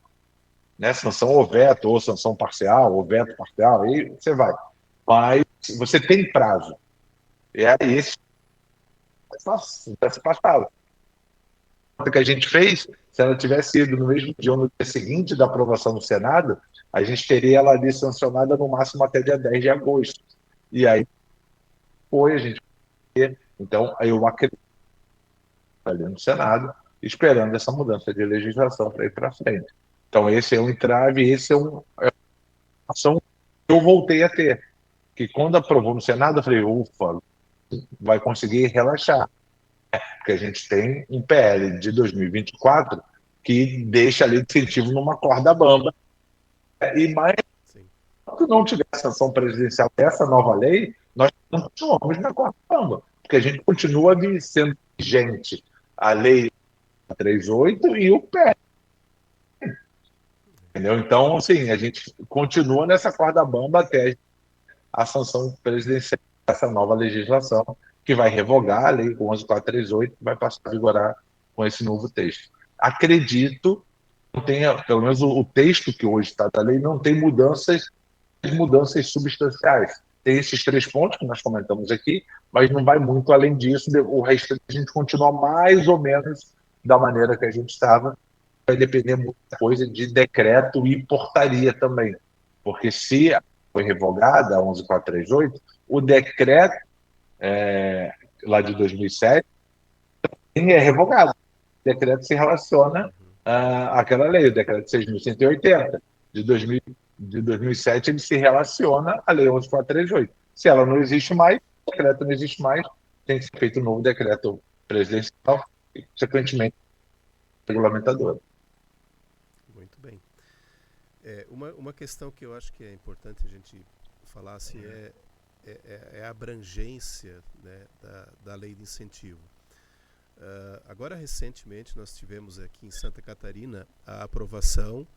[SPEAKER 2] né? Sanção ou veto, ou sanção parcial, ou veto parcial, aí você vai. Mas você tem prazo. E aí esse já se passava. O que a gente fez, se ela tivesse ido no mesmo dia ou no dia seguinte da aprovação no Senado, a gente teria ela ali sancionada no máximo até dia 10 de agosto. E aí a gente. Então, eu acredito ali no Senado, esperando essa mudança de legislação para ir para frente. Então, esse é um entrave, esse é uma ação que eu voltei a ter. Que quando aprovou no Senado, eu falei, ufa, vai conseguir relaxar. Porque a gente tem um PL de 2024 que deixa ali de incentivo numa corda bamba. E mais, se não tiver sanção presidencial dessa nova lei, nós continuamos na corda bamba. Porque a gente continua sendo vigente a lei 38 e o PL. Entendeu? Então, assim, a gente continua nessa corda bamba até a sanção presidencial dessa nova legislação, que vai revogar a lei 11.438, que vai passar a vigorar com esse novo texto. Acredito, não tenha, pelo menos o texto que hoje está da lei, não tem mudanças substanciais. Tem esses 3 pontos que nós comentamos aqui, mas não vai muito além disso. O resto a gente continua mais ou menos da maneira que a gente estava. Vai depender muita coisa de decreto e portaria também. Porque se foi revogada a 11.438, o decreto lá de 2007 é revogado. O decreto se relaciona aquela lei, o decreto 6.180 de 2000, de 2007, ele se relaciona à lei 11.438. Se ela não existe mais, o decreto não existe mais, tem que ser feito um novo decreto presidencial e, consequentemente, regulamentador.
[SPEAKER 1] Muito bem. Uma questão que eu acho que é importante a gente falar assim é a abrangência, né, da lei de incentivo. Agora, recentemente, nós tivemos aqui em Santa Catarina a aprovação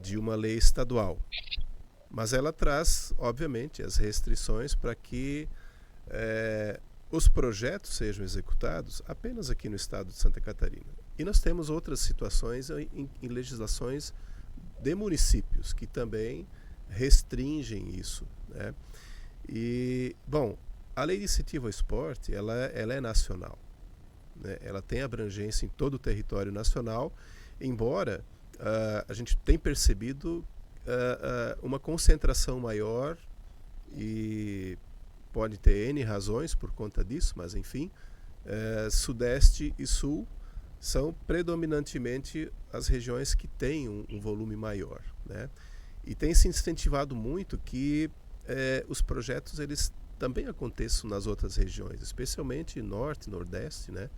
[SPEAKER 1] de uma lei estadual, mas ela traz, obviamente, as restrições para que os projetos sejam executados apenas aqui no estado de Santa Catarina. E nós temos outras situações em legislações de municípios que também restringem isso, né? E, bom, a lei de incentivo ao esporte, ela é nacional, né? Ela tem abrangência em todo o território nacional, embora a gente tenha percebido uma concentração maior, e pode ter N razões por conta disso, mas enfim, Sudeste e Sul são predominantemente as regiões que têm um volume maior, né? E tem se incentivado muito que os projetos eles também aconteçam nas outras regiões, especialmente Norte, Nordeste, né?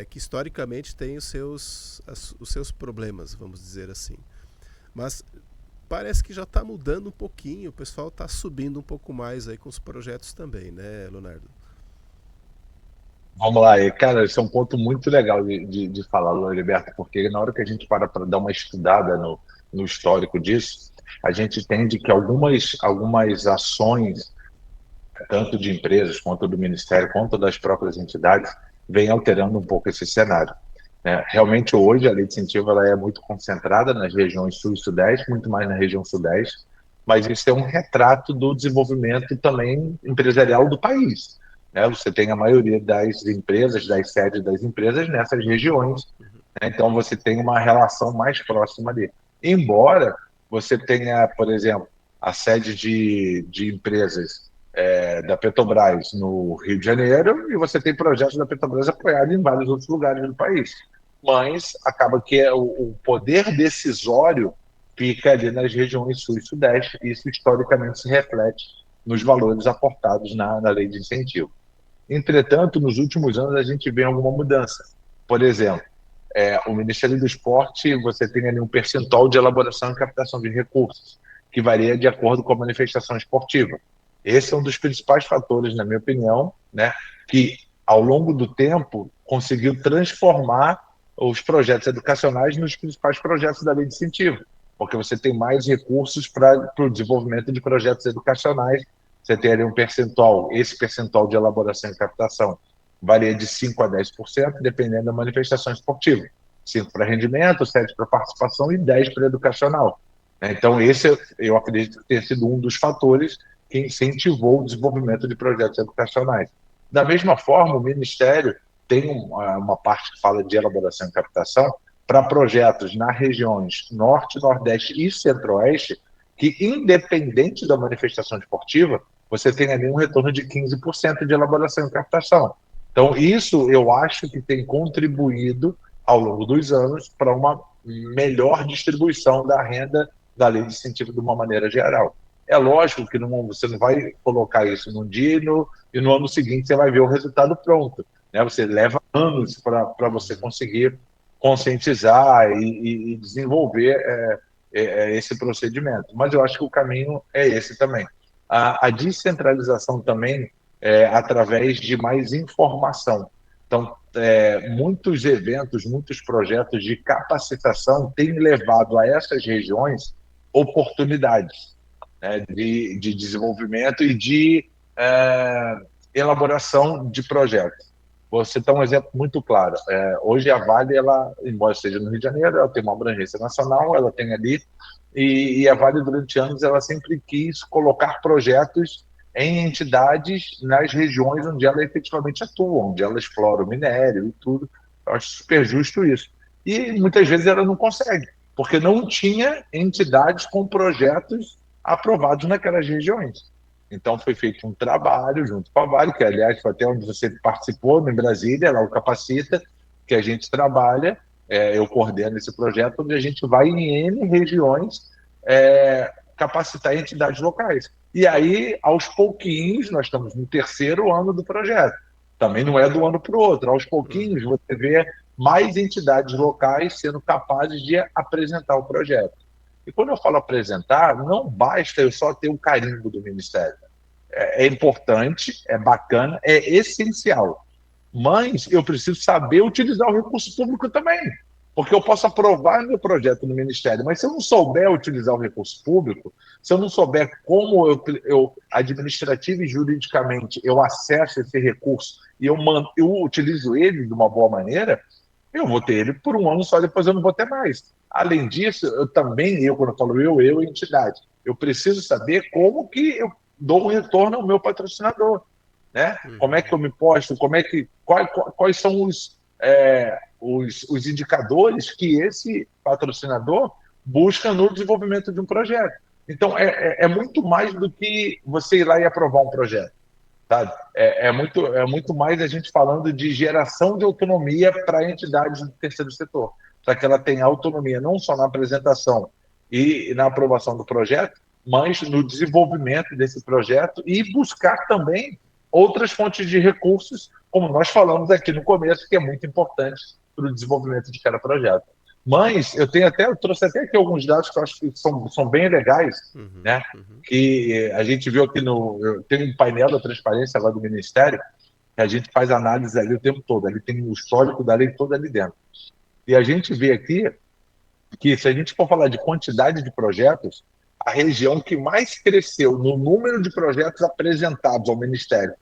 [SPEAKER 1] Que historicamente tem os seus problemas, vamos dizer assim. Mas parece que já está mudando um pouquinho, o pessoal está subindo um pouco mais aí com os projetos também, né, Leonardo?
[SPEAKER 2] Vamos lá, cara, esse é um ponto muito legal de falar, Roberto, porque na hora que a gente para dar uma estudada no histórico disso, a gente entende que algumas ações, tanto de empresas, quanto do Ministério, quanto das próprias entidades, vêm alterando um pouco esse cenário, né? Realmente, hoje, a lei de incentivo ela é muito concentrada nas regiões Sul e Sudeste, muito mais na região Sudeste, mas isso é um retrato do desenvolvimento também empresarial do país, né? Você tem a maioria das empresas, das sedes das empresas nessas regiões, né? Então você tem uma relação mais próxima ali. Embora você tenha, por exemplo, a sede de empresas da Petrobras no Rio de Janeiro e você tem projetos da Petrobras apoiados em vários outros lugares do país. Mas acaba que o poder decisório fica ali nas regiões Sul e Sudeste, e isso historicamente se reflete nos valores aportados na lei de incentivo. Entretanto, nos últimos anos a gente vê alguma mudança. Por exemplo, o Ministério do Esporte, você tem ali um percentual de elaboração e captação de recursos, que varia de acordo com a manifestação esportiva. Esse é um dos principais fatores, na minha opinião, né, que ao longo do tempo conseguiu transformar os projetos educacionais nos principais projetos da lei de incentivo, porque você tem mais recursos para o desenvolvimento de projetos educacionais. Você tem ali um percentual, esse percentual de elaboração e captação varia de 5% a 10%, dependendo da manifestação esportiva. 5% para rendimento, 7% para participação e 10% para educacional. Então, esse eu acredito que tenha sido um dos fatores que incentivou o desenvolvimento de projetos educacionais. Da mesma forma, o Ministério tem uma parte que fala de elaboração e captação para projetos nas regiões Norte, Nordeste e Centro-Oeste, que, independente da manifestação esportiva, você tem ali um retorno de 15% de elaboração e captação. Então, isso eu acho que tem contribuído ao longo dos anos para uma melhor distribuição da renda da lei de incentivo de uma maneira geral. É lógico que você não vai colocar isso num dia e no ano seguinte você vai ver o resultado pronto, né? Você leva anos para você conseguir conscientizar e desenvolver esse procedimento. Mas eu acho que o caminho é esse também. A descentralização também através de mais informação. Então, muitos eventos, muitos projetos de capacitação têm levado a essas regiões oportunidades, né, de desenvolvimento e de elaboração de projetos. Vou citar um exemplo muito claro. Hoje a Vale, ela, embora seja no Rio de Janeiro, ela tem uma abrangência nacional, ela tem ali, e a Vale durante anos ela sempre quis colocar projetos em entidades nas regiões onde ela efetivamente atua, onde ela explora o minério e tudo. Eu acho super justo isso. E muitas vezes ela não consegue, porque não tinha entidades com projetos aprovados naquelas regiões. Então foi feito um trabalho junto com a Vale, que aliás foi até onde você participou, em Brasília, lá o Capacita, que a gente trabalha, eu coordeno esse projeto, onde a gente vai em N regiões capacitar entidades locais. E aí, aos pouquinhos, nós estamos no terceiro ano do projeto. Também não é do ano para o outro. Aos pouquinhos, você vê mais entidades locais sendo capazes de apresentar o projeto. E quando eu falo apresentar, não basta eu só ter o carimbo do Ministério. É importante, é bacana, é essencial. Mas eu preciso saber utilizar o recurso público também. Porque eu posso aprovar meu projeto no Ministério, mas se eu não souber utilizar o recurso público, se eu não souber como administrativa e juridicamente, eu acesso esse recurso e eu utilizo ele de uma boa maneira, eu vou ter ele por um ano só, depois eu não vou ter mais. Além disso, quando eu falo eu entidade, eu preciso saber como que eu dou um retorno ao meu patrocinador, né? Como é que eu me posto, quais são os indicadores que esse patrocinador busca no desenvolvimento de um projeto. Então, é muito mais do que você ir lá e aprovar um projeto. Sabe? É muito mais a gente falando de geração de autonomia para entidades do terceiro setor, para que ela tenha autonomia não só na apresentação e na aprovação do projeto, mas no desenvolvimento desse projeto e buscar também outras fontes de recursos, como nós falamos aqui no começo, que é muito importante para o desenvolvimento de cada projeto. Mas eu trouxe até aqui alguns dados que eu acho que são bem legais, né? Que a gente viu aqui tem um painel da transparência lá do Ministério, que a gente faz análise ali o tempo todo, ali tem o histórico da lei toda ali dentro. E a gente vê aqui que, se a gente for falar de quantidade de projetos, a região que mais cresceu no número de projetos apresentados ao Ministério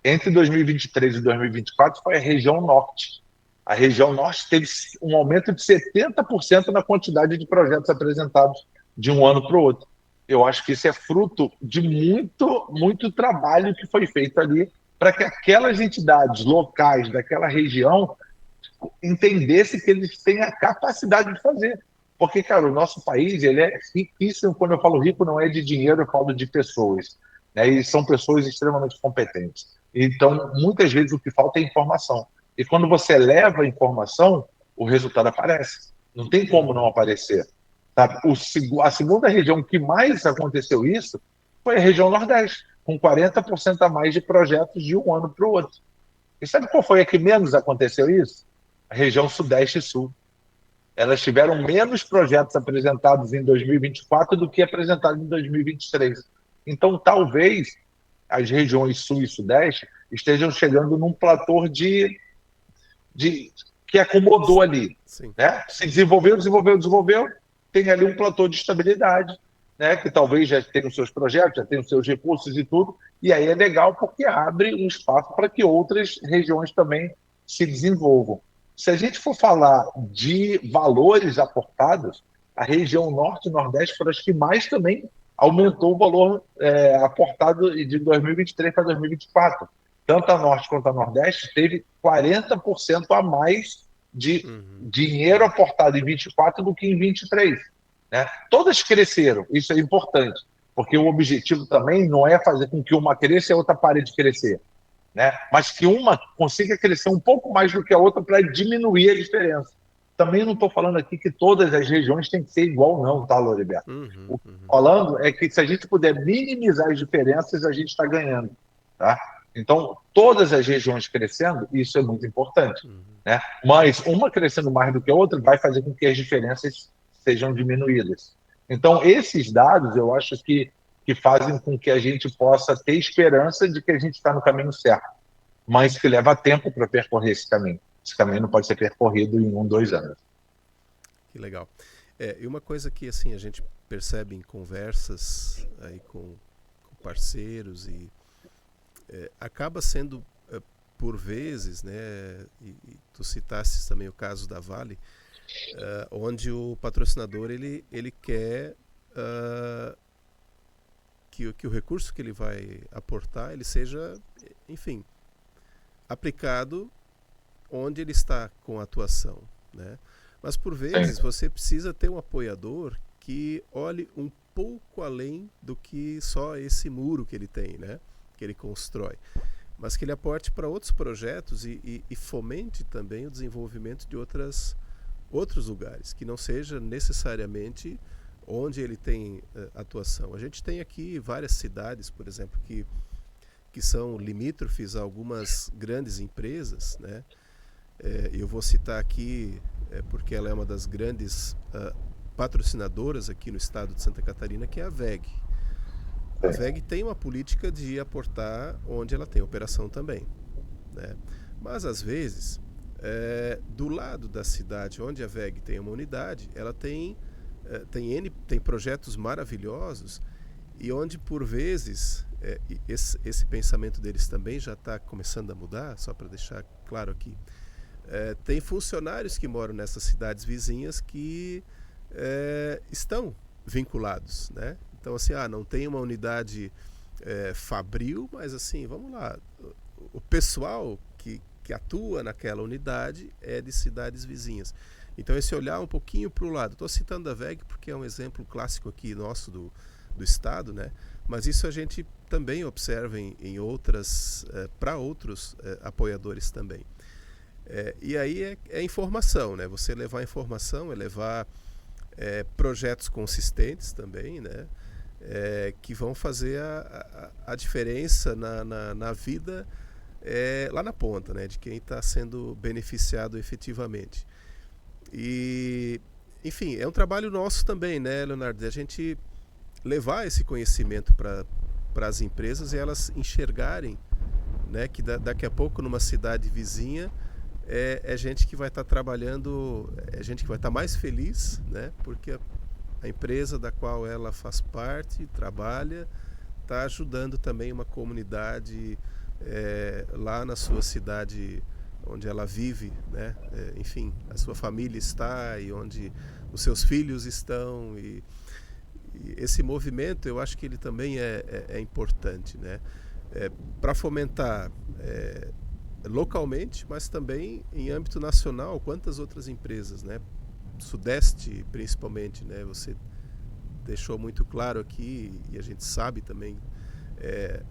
[SPEAKER 2] entre 2023 e 2024 foi a região norte. A região norte teve um aumento de 70% na quantidade de projetos apresentados de um ano para o outro. Eu acho que isso é fruto de muito, muito trabalho que foi feito ali para que aquelas entidades locais daquela região entendessem que eles têm a capacidade de fazer. Porque, cara, o nosso país ele é riquíssimo. Quando eu falo rico, não é de dinheiro, eu falo de pessoas. Né? E são pessoas extremamente competentes. Então, muitas vezes o que falta é informação. E quando você leva a informação, o resultado aparece. Não tem como não aparecer. Sabe? A segunda região que mais aconteceu isso foi a região Nordeste, com 40% a mais de projetos de um ano para o outro. E sabe qual foi a que menos aconteceu isso? A região Sudeste e Sul. Elas tiveram menos projetos apresentados em 2024 do que apresentados em 2023. Então, talvez as regiões Sul e Sudeste estejam chegando num platô que acomodou ali. Né? Se desenvolveu, tem ali um platô de estabilidade, né? Que talvez já tenha os seus projetos, já tenha os seus recursos e tudo, e aí é legal porque abre um espaço para que outras regiões também se desenvolvam. Se a gente for falar de valores aportados, a região Norte e Nordeste foram as que mais também aumentou o valor aportado de 2023 para 2024. Tanto a Norte quanto a Nordeste teve 40% a mais de dinheiro aportado em 24 do que em 23. Né? Todas cresceram, isso é importante, porque o objetivo também não é fazer com que uma cresça e a outra pare de crescer, né? Mas que uma consiga crescer um pouco mais do que a outra para diminuir a diferença. Também não estou falando aqui que todas as regiões têm que ser igual, não, tá, Loriberto? O que eu estou falando é que se a gente puder minimizar as diferenças, a gente está ganhando, tá? Então, todas as regiões crescendo, isso é muito importante, né? Mas uma crescendo mais do que a outra vai fazer com que as diferenças sejam diminuídas. Então, esses dados, eu acho que fazem com que a gente possa ter esperança de que a gente está no caminho certo, mas que leva tempo para percorrer esse caminho. Esse caminho não pode ser percorrido em 1, 2 anos.
[SPEAKER 1] Que legal. E uma coisa que assim a gente percebe em conversas aí com parceiros e acaba sendo por vezes, né? E tu citaste também o caso da Vale, onde o patrocinador ele quer que o recurso que ele vai aportar ele seja, enfim, aplicado onde ele está com a atuação, né? Mas por vezes você precisa ter um apoiador que olhe um pouco além do que só esse muro que ele tem, né? Que ele constrói, mas que ele aporte para outros projetos e fomente também o desenvolvimento de outras outros lugares, que não seja necessariamente onde ele tem atuação. A gente tem aqui várias cidades, por exemplo, que são limítrofes a algumas grandes empresas, né? Eu vou citar aqui, porque ela é uma das grandes patrocinadoras aqui no estado de Santa Catarina, que é a WEG. A WEG tem uma política de aportar onde ela tem operação também, né? Mas às vezes, do lado da cidade onde a WEG tem uma unidade, ela tem projetos maravilhosos e onde por vezes esse pensamento deles também já está começando a mudar, só para deixar claro aqui. Tem funcionários que moram nessas cidades vizinhas que estão vinculados, né? Então assim, não tem uma unidade fabril, mas assim, vamos lá, o pessoal que atua naquela unidade é de cidades vizinhas. Então esse olhar um pouquinho para o lado, estou citando a WEG porque é um exemplo clássico aqui nosso do estado, né? Mas isso a gente também observa em outras, para outros apoiadores também. E aí é informação, né? Você levar informação é levar projetos consistentes também, né? Que vão fazer a diferença na vida lá na ponta, né? De quem está sendo beneficiado efetivamente. E, enfim, é um trabalho nosso também, né, Leonardo? A gente levar esse conhecimento para as empresas e elas enxergarem, né, que daqui a pouco numa cidade vizinha é gente que vai estar trabalhando, é gente que vai estar mais feliz, né, porque a empresa da qual ela faz parte, trabalha, está ajudando também uma comunidade lá na sua cidade onde ela vive, né? Enfim, a sua família está e onde os seus filhos estão e esse movimento eu acho que ele também é importante, né? Para fomentar localmente, mas também em âmbito nacional, quantas outras empresas, né? Sudeste principalmente, né? Você deixou muito claro aqui e a gente sabe também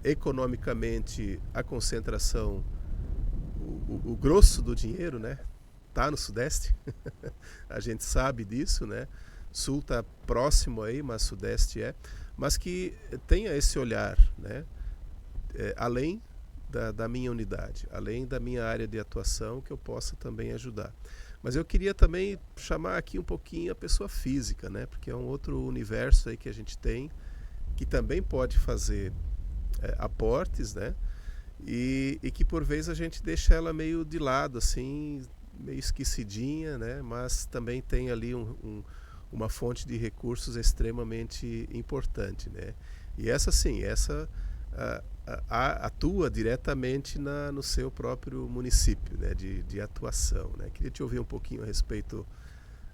[SPEAKER 1] economicamente a concentração, o grosso do dinheiro, né, tá no Sudeste. A gente sabe disso, né? Sul está próximo aí, mas Sudeste mas que tenha esse olhar, né? Além da minha unidade, além da minha área de atuação, que eu possa também ajudar. Mas eu queria também chamar aqui um pouquinho a pessoa física, né? Porque é um outro universo aí que a gente tem, que também pode fazer aportes, né? E que por vezes a gente deixa ela meio de lado, assim, meio esquecidinha, né? Mas também tem ali uma fonte de recursos extremamente importante, né? E essa sim, atua diretamente no seu próprio município, né? De atuação, né? Queria te ouvir um pouquinho a respeito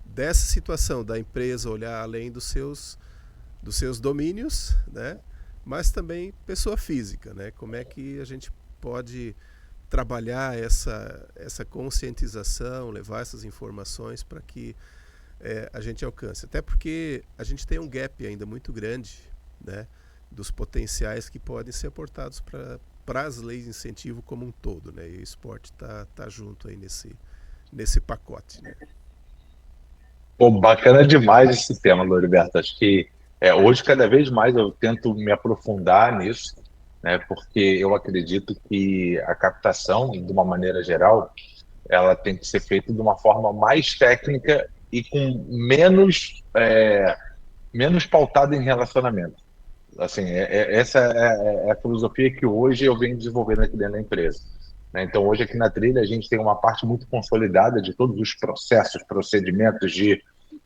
[SPEAKER 1] dessa situação da empresa olhar além dos seus domínios, né? Mas também pessoa física, né? Como é que a gente pode trabalhar essa conscientização, levar essas informações para que a gente alcance. Até porque a gente tem um gap ainda muito grande, né, dos potenciais que podem ser aportados para as leis de incentivo como um todo, né? E o esporte tá junto aí nesse pacote, né?
[SPEAKER 2] Pô, bacana demais esse tema, Loriberto. Acho que hoje, cada vez mais, eu tento me aprofundar nisso, né? Porque eu acredito que a captação, de uma maneira geral, ela tem que ser feita de uma forma mais técnica e com menos pautada em relacionamento. Assim, essa é a filosofia que hoje eu venho desenvolvendo aqui dentro da empresa, né? Então, hoje aqui na Trilha, a gente tem uma parte muito consolidada de todos os processos, procedimentos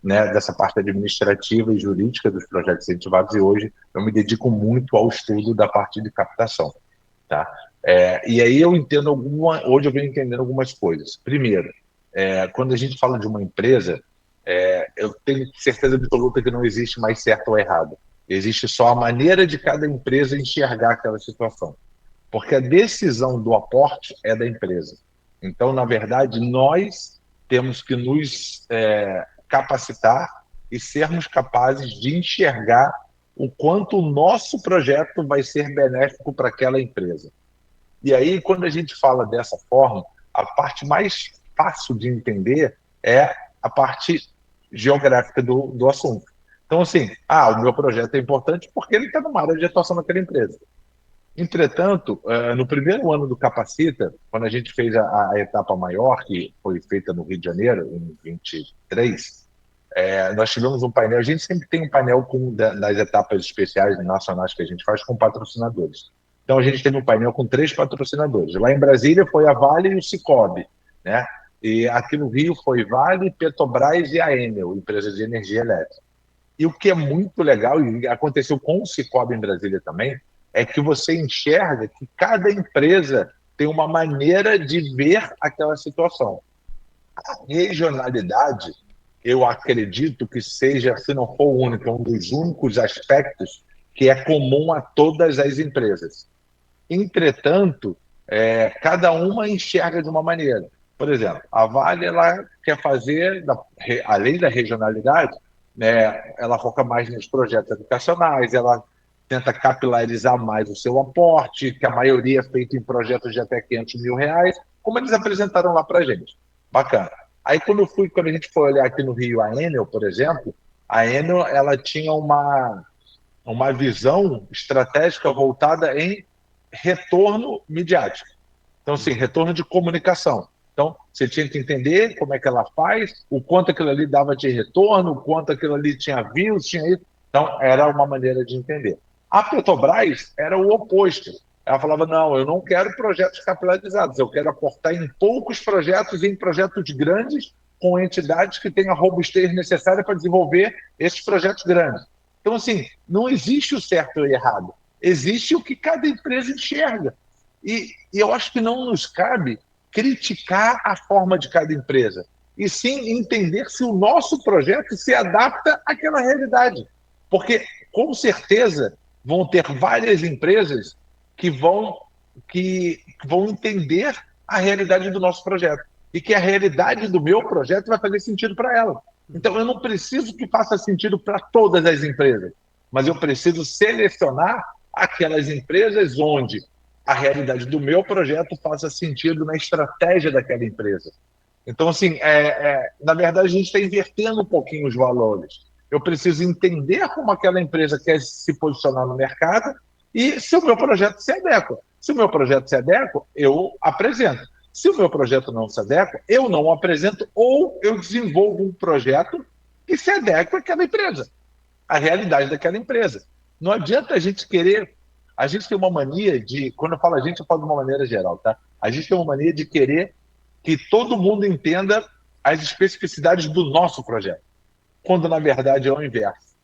[SPEAKER 2] né, dessa parte administrativa e jurídica dos projetos incentivados, e hoje eu me dedico muito ao estudo da parte de captação, tá? E aí hoje eu venho entendendo algumas coisas. Primeiro, quando a gente fala de uma empresa, eu tenho certeza absoluta que não existe mais certo ou errado. Existe só a maneira de cada empresa enxergar aquela situação. Porque a decisão do aporte é da empresa. Então, na verdade, nós temos que nos capacitar e sermos capazes de enxergar o quanto o nosso projeto vai ser benéfico para aquela empresa. E aí, quando a gente fala dessa forma, a parte mais fácil de entender é a parte geográfica do assunto. Então, assim, o meu projeto é importante porque ele está numa área de atuação daquela empresa. Entretanto, no primeiro ano do Capacita, quando a gente fez a etapa maior, que foi feita no Rio de Janeiro, em 23, nós tivemos um painel. A gente sempre tem um painel das etapas especiais nacionais que a gente faz com patrocinadores. Então, a gente teve um painel com 3 patrocinadores. Lá em Brasília foi a Vale e o Sicoob, né? E aqui no Rio foi Vale, Petrobras e a Enel, empresa de energia elétrica. E o que é muito legal, e aconteceu com o Sicoob em Brasília também, é que você enxerga que cada empresa tem uma maneira de ver aquela situação. A regionalidade, eu acredito que seja, se não for o único, um dos únicos aspectos que é comum a todas as empresas. Entretanto, cada uma enxerga de uma maneira. Por exemplo, a Vale ela quer fazer, além da regionalidade, né, ela foca mais nos projetos educacionais, ela tenta capilarizar mais o seu aporte, que a maioria é feito em projetos de até R$ 500 mil, como eles apresentaram lá para a gente. Bacana. Aí, quando a gente foi olhar aqui no Rio a Enel, por exemplo, a Enel ela tinha uma visão estratégica voltada em retorno midiático. Então, assim, retorno de comunicação. Então, você tinha que entender como é que ela faz, o quanto aquilo ali dava de retorno, o quanto aquilo ali tinha views, tinha isso. Então, era uma maneira de entender. A Petrobras era o oposto. Ela falava, não, eu não quero projetos capilarizados, eu quero aportar em poucos projetos, em projetos grandes, com entidades que tenham a robustez necessária para desenvolver esses projetos grandes. Então, assim, não existe o certo e o errado. Existe o que cada empresa enxerga. E eu acho que não nos cabe criticar a forma de cada empresa, e sim entender se o nosso projeto se adapta àquela realidade. Porque, com certeza, vão ter várias empresas que vão entender a realidade do nosso projeto e que a realidade do meu projeto vai fazer sentido para ela. Então, eu não preciso que faça sentido para todas as empresas, mas eu preciso selecionar aquelas empresas onde a realidade do meu projeto faça sentido na estratégia daquela empresa. Então, assim, na verdade, a gente está invertendo um pouquinho os valores. Eu preciso entender como aquela empresa quer se posicionar no mercado e se o meu projeto se adequa. Se o meu projeto se adequa, eu apresento. Se o meu projeto não se adequa, eu não apresento ou eu desenvolvo um projeto que se adequa àquela empresa, à realidade daquela empresa. Não adianta a gente querer... A gente tem uma mania de... Quando eu falo a gente, eu falo de uma maneira geral, tá? A gente tem uma mania de querer que todo mundo entenda as especificidades do nosso projeto, quando, na verdade, é o inverso.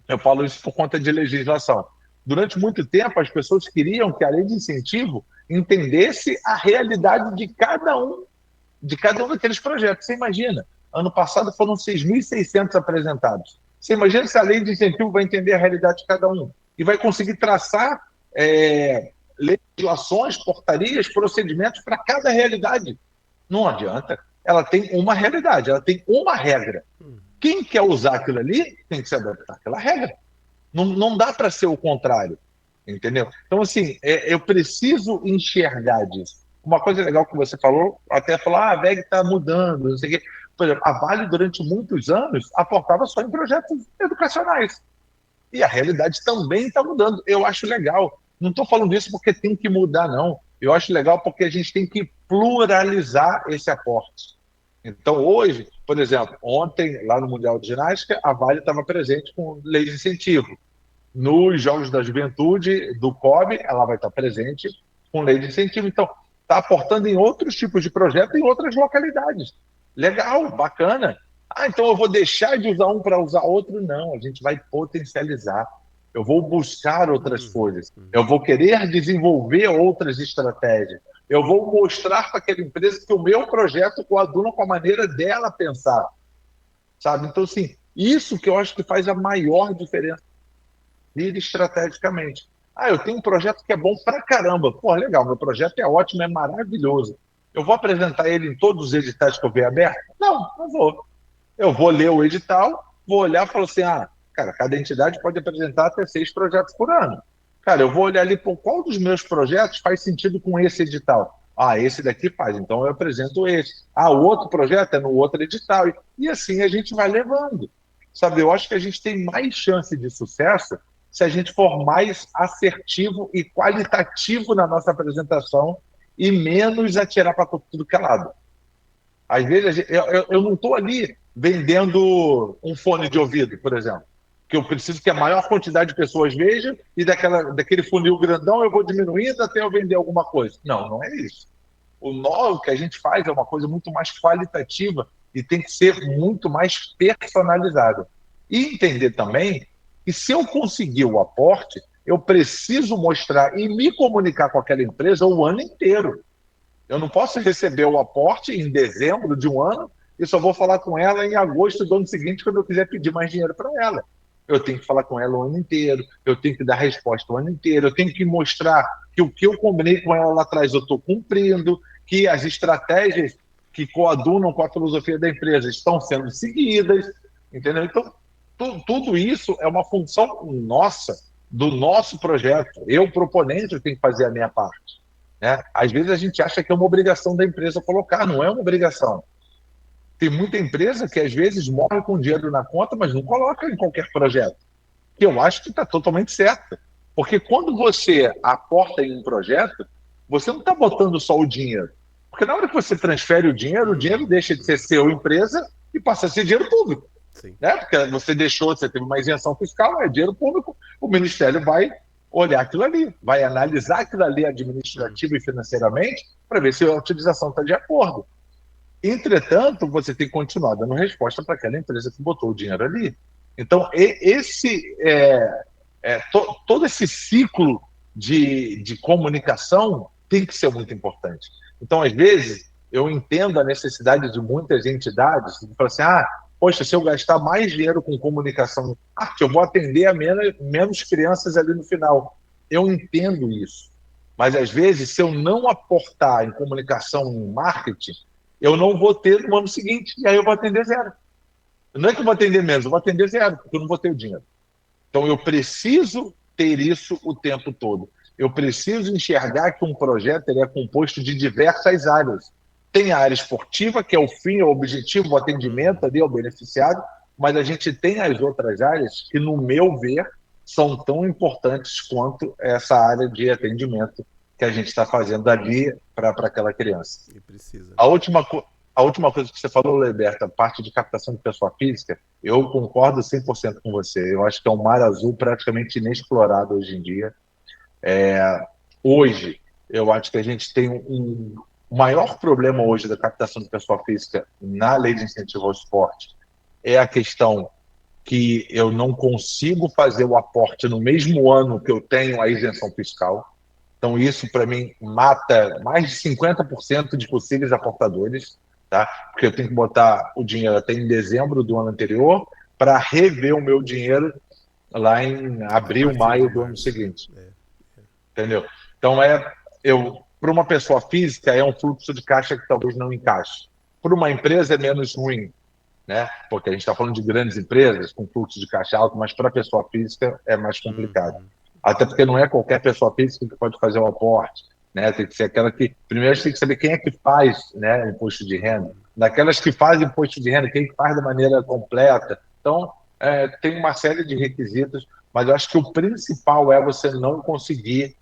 [SPEAKER 2] Eu falo isso por conta de legislação. Durante muito tempo, as pessoas queriam que a lei de incentivo entendesse a realidade de cada um daqueles projetos. Você imagina, ano passado foram 6.600 apresentados. Você imagina se a lei de incentivo vai entender a realidade de cada um e vai conseguir traçar legislações, portarias, procedimentos para cada realidade. Não adianta. Ela tem uma realidade, ela tem uma regra. Quem quer usar aquilo ali tem que se adaptar àquela regra. Não dá para ser o contrário, entendeu? Então, assim, eu preciso enxergar disso. Uma coisa legal que você falou, até falar, a VEG está mudando, não sei o quê. Por exemplo, a Vale, durante muitos anos, aportava só em projetos educacionais. E a realidade também está mudando. Eu acho legal. Não estou falando isso porque tem que mudar, não. Eu acho legal porque a gente tem que pluralizar esse aporte. Então, hoje, por exemplo, ontem, lá no Mundial de Ginástica, a Vale estava presente com lei de incentivo. Nos Jogos da Juventude, do COB, ela vai estar presente com lei de incentivo. Então, está aportando em outros tipos de projeto em outras localidades. Legal, bacana. Então eu vou deixar de usar um para usar outro? Não, a gente vai potencializar. Eu vou buscar outras coisas. Eu vou querer desenvolver outras estratégias. Eu vou mostrar para aquela empresa que o meu projeto coaduna com a maneira dela pensar. Sabe? Então, assim, isso que eu acho que faz a maior diferença estrategicamente. Eu tenho um projeto que é bom pra caramba. Pô, legal, meu projeto é ótimo, é maravilhoso. Eu vou apresentar ele em todos os editais que eu ver aberto? Não vou. Eu vou ler o edital, vou olhar e falar assim, cara, cada entidade pode apresentar até 6 projetos por ano. Cara, eu vou olhar ali, qual dos meus projetos faz sentido com esse edital? Esse daqui faz, então eu apresento esse. O outro projeto é no outro edital. E assim a gente vai levando. Sabe, eu acho que a gente tem mais chance de sucesso se a gente for mais assertivo e qualitativo na nossa apresentação e menos atirar para tudo que é lado. Às vezes, eu não estou ali vendendo um fone de ouvido, por exemplo, que eu preciso que a maior quantidade de pessoas veja e daquele funil grandão eu vou diminuindo até eu vender alguma coisa. Não, não é isso. O que a gente faz é uma coisa muito mais qualitativa e tem que ser muito mais personalizada. E entender também que se eu conseguir o aporte, eu preciso mostrar e me comunicar com aquela empresa o ano inteiro. Eu não posso receber o aporte em dezembro de um ano e só vou falar com ela em agosto do ano seguinte, quando eu quiser pedir mais dinheiro para ela. Eu tenho que falar com ela o ano inteiro, eu tenho que dar resposta o ano inteiro, eu tenho que mostrar que o que eu combinei com ela lá atrás eu estou cumprindo, que as estratégias que coadunam com a filosofia da empresa estão sendo seguidas, entendeu? Então, tudo isso é uma função nossa, do nosso projeto. Eu, proponente, tenho que fazer a minha parte. Né? Às vezes a gente acha que é uma obrigação da empresa colocar, não é uma obrigação. Tem muita empresa que às vezes morre com dinheiro na conta, mas não coloca em qualquer projeto. Que eu acho que está totalmente certo. Porque quando você aporta em um projeto, você não está botando só o dinheiro. Porque na hora que você transfere o dinheiro deixa de ser seu empresa e passa a ser dinheiro público. Né? Porque você teve uma isenção fiscal, é dinheiro público, o Ministério vai olhar aquilo ali, vai analisar aquilo ali administrativo e financeiramente para ver se a utilização está de acordo. Entretanto, você tem que continuar dando resposta para aquela empresa que botou o dinheiro ali. Então, todo esse ciclo de comunicação tem que ser muito importante. Então, às vezes, eu entendo a necessidade de muitas entidades que falam assim, poxa, se eu gastar mais dinheiro com comunicação, que eu vou atender a menos crianças ali no final. Eu entendo isso. Mas, às vezes, se eu não aportar em comunicação, em marketing, eu não vou ter no ano seguinte, e aí eu vou atender zero. Não é que eu vou atender menos, eu vou atender zero, porque eu não vou ter o dinheiro. Então, eu preciso ter isso o tempo todo. Eu preciso enxergar que um projeto ele é composto de diversas áreas. Tem a área esportiva, que é o fim, o objetivo, o atendimento ali ao beneficiário, mas a gente tem as outras áreas que, no meu ver, são tão importantes quanto essa área de atendimento que a gente está fazendo ali para aquela criança.
[SPEAKER 1] E precisa.
[SPEAKER 2] A última coisa que você falou, Leberta, a parte de captação de pessoa física, eu concordo 100% com você. Eu acho que é um mar azul praticamente inexplorado hoje em dia. Hoje, eu acho que a gente tem o maior problema hoje da captação de pessoa física na lei de incentivo ao esporte é a questão que eu não consigo fazer o aporte no mesmo ano que eu tenho a isenção fiscal. Então, isso, para mim, mata mais de 50% de possíveis aportadores, tá? Porque eu tenho que botar o dinheiro até em dezembro do ano anterior para rever o meu dinheiro lá em abril, maio do ano seguinte. Entendeu? Então, para uma pessoa física, é um fluxo de caixa que talvez não encaixe. Para uma empresa, é menos ruim, né? Porque a gente está falando de grandes empresas com fluxo de caixa alto, mas para a pessoa física é mais complicado. Até porque não é qualquer pessoa física que pode fazer o aporte, né? Tem que ser aquela que... Primeiro, a gente tem que saber quem é que faz, né, imposto de renda. Daquelas que fazem imposto de renda, quem que faz da maneira completa. Então, tem uma série de requisitos, mas eu acho que o principal é você não conseguir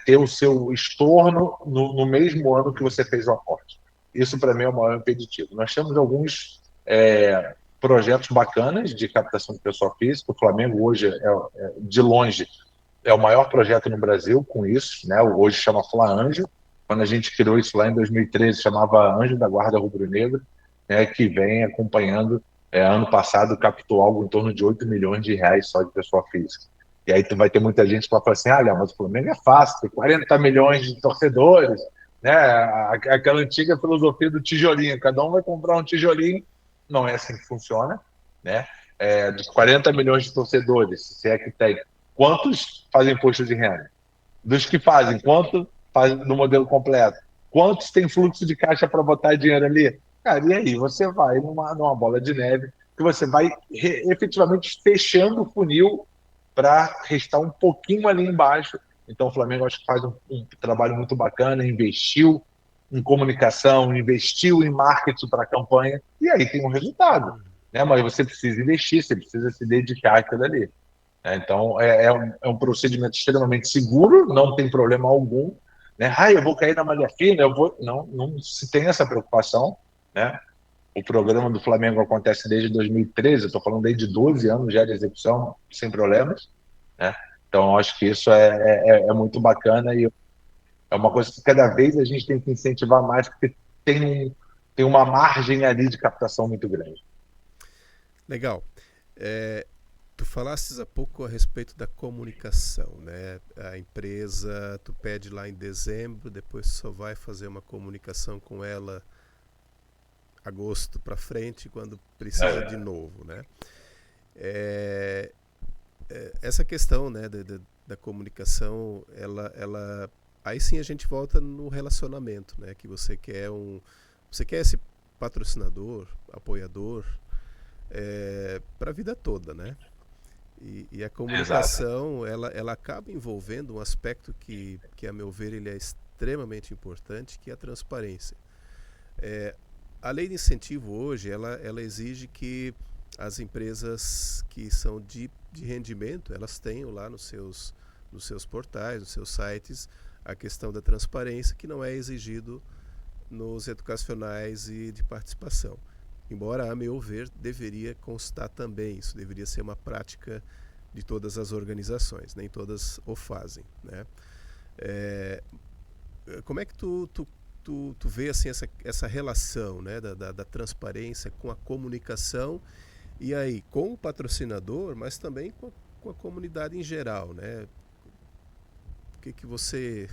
[SPEAKER 2] ter o seu estorno no mesmo ano que você fez o aporte. Isso, para mim, é o maior impeditivo. Nós temos alguns projetos bacanas de captação de pessoa física. O Flamengo, hoje, de longe, é o maior projeto no Brasil com isso, né? Hoje chama Fla Anjo. Quando a gente criou isso lá em 2013, chamava Anjo da Guarda Rubro-Negra, né? Que vem acompanhando. Ano passado captou algo em torno de 8 milhões de reais só de pessoa física. E aí vai ter muita gente que vai falar assim, mas o Flamengo é fácil, tem 40 milhões de torcedores, né? Aquela antiga filosofia do tijolinho, cada um vai comprar um tijolinho, não é assim que funciona, né? Dos 40 milhões de torcedores, se é que tem, quantos fazem imposto de renda? Dos que fazem, quanto fazem no modelo completo? Quantos tem fluxo de caixa para botar dinheiro ali? Cara, e aí você vai numa bola de neve que você vai efetivamente fechando o funil para restar um pouquinho ali embaixo. Então o Flamengo acho que faz um trabalho muito bacana, investiu em comunicação, investiu em marketing para a campanha, e aí tem um resultado. Né? Mas você precisa investir, você precisa se dedicar àquilo ali. Né? Então, é um procedimento extremamente seguro, não tem problema algum. Né? Eu vou cair na malha fina, eu vou. Não, não se tem essa preocupação. Né? O programa do Flamengo acontece desde 2013, eu estou falando desde 12 anos já de execução, sem problemas. Né? Então, acho que isso é muito bacana e é uma coisa que cada vez a gente tem que incentivar mais, porque tem uma margem ali de captação muito grande.
[SPEAKER 1] Legal. Tu falastes há pouco a respeito da comunicação, né? A empresa, tu pede lá em dezembro, depois só vai fazer uma comunicação com ela agosto para frente, quando precisa de novo, né? Essa questão, né, da comunicação, aí sim a gente volta no relacionamento, né? Que você quer esse patrocinador, apoiador, para a vida toda, né? E a comunicação, ela acaba envolvendo um aspecto que, a meu ver, ele é extremamente importante, que é a transparência. A lei de incentivo hoje, ela exige que as empresas que são de rendimento, elas tenham lá nos seus portais, nos seus sites, a questão da transparência, que não é exigido nos educacionais e de participação. Embora, a meu ver, deveria constar também, isso deveria ser uma prática de todas as organizações, nem todas o fazem, né? Como é que tu vê assim, essa relação, né, da transparência com a comunicação e aí com o patrocinador, mas também com a comunidade em geral, né? O que você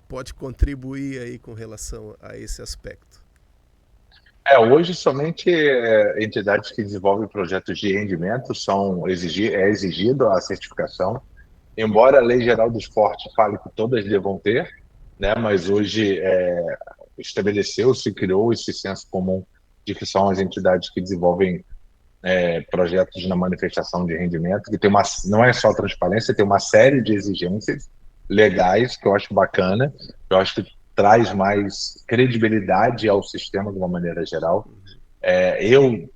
[SPEAKER 1] pode contribuir aí com relação a esse aspecto?
[SPEAKER 2] Hoje somente entidades que desenvolvem projetos de rendimento é exigido a certificação, embora a Lei Geral do Esporte fale que todas devam ter, né? Mas hoje estabeleceu-se, criou esse senso comum de que são as entidades que desenvolvem projetos na manifestação de rendimento, que não é só transparência, tem uma série de exigências legais que eu acho bacana, que eu acho que traz mais credibilidade ao sistema de uma maneira geral. Eu,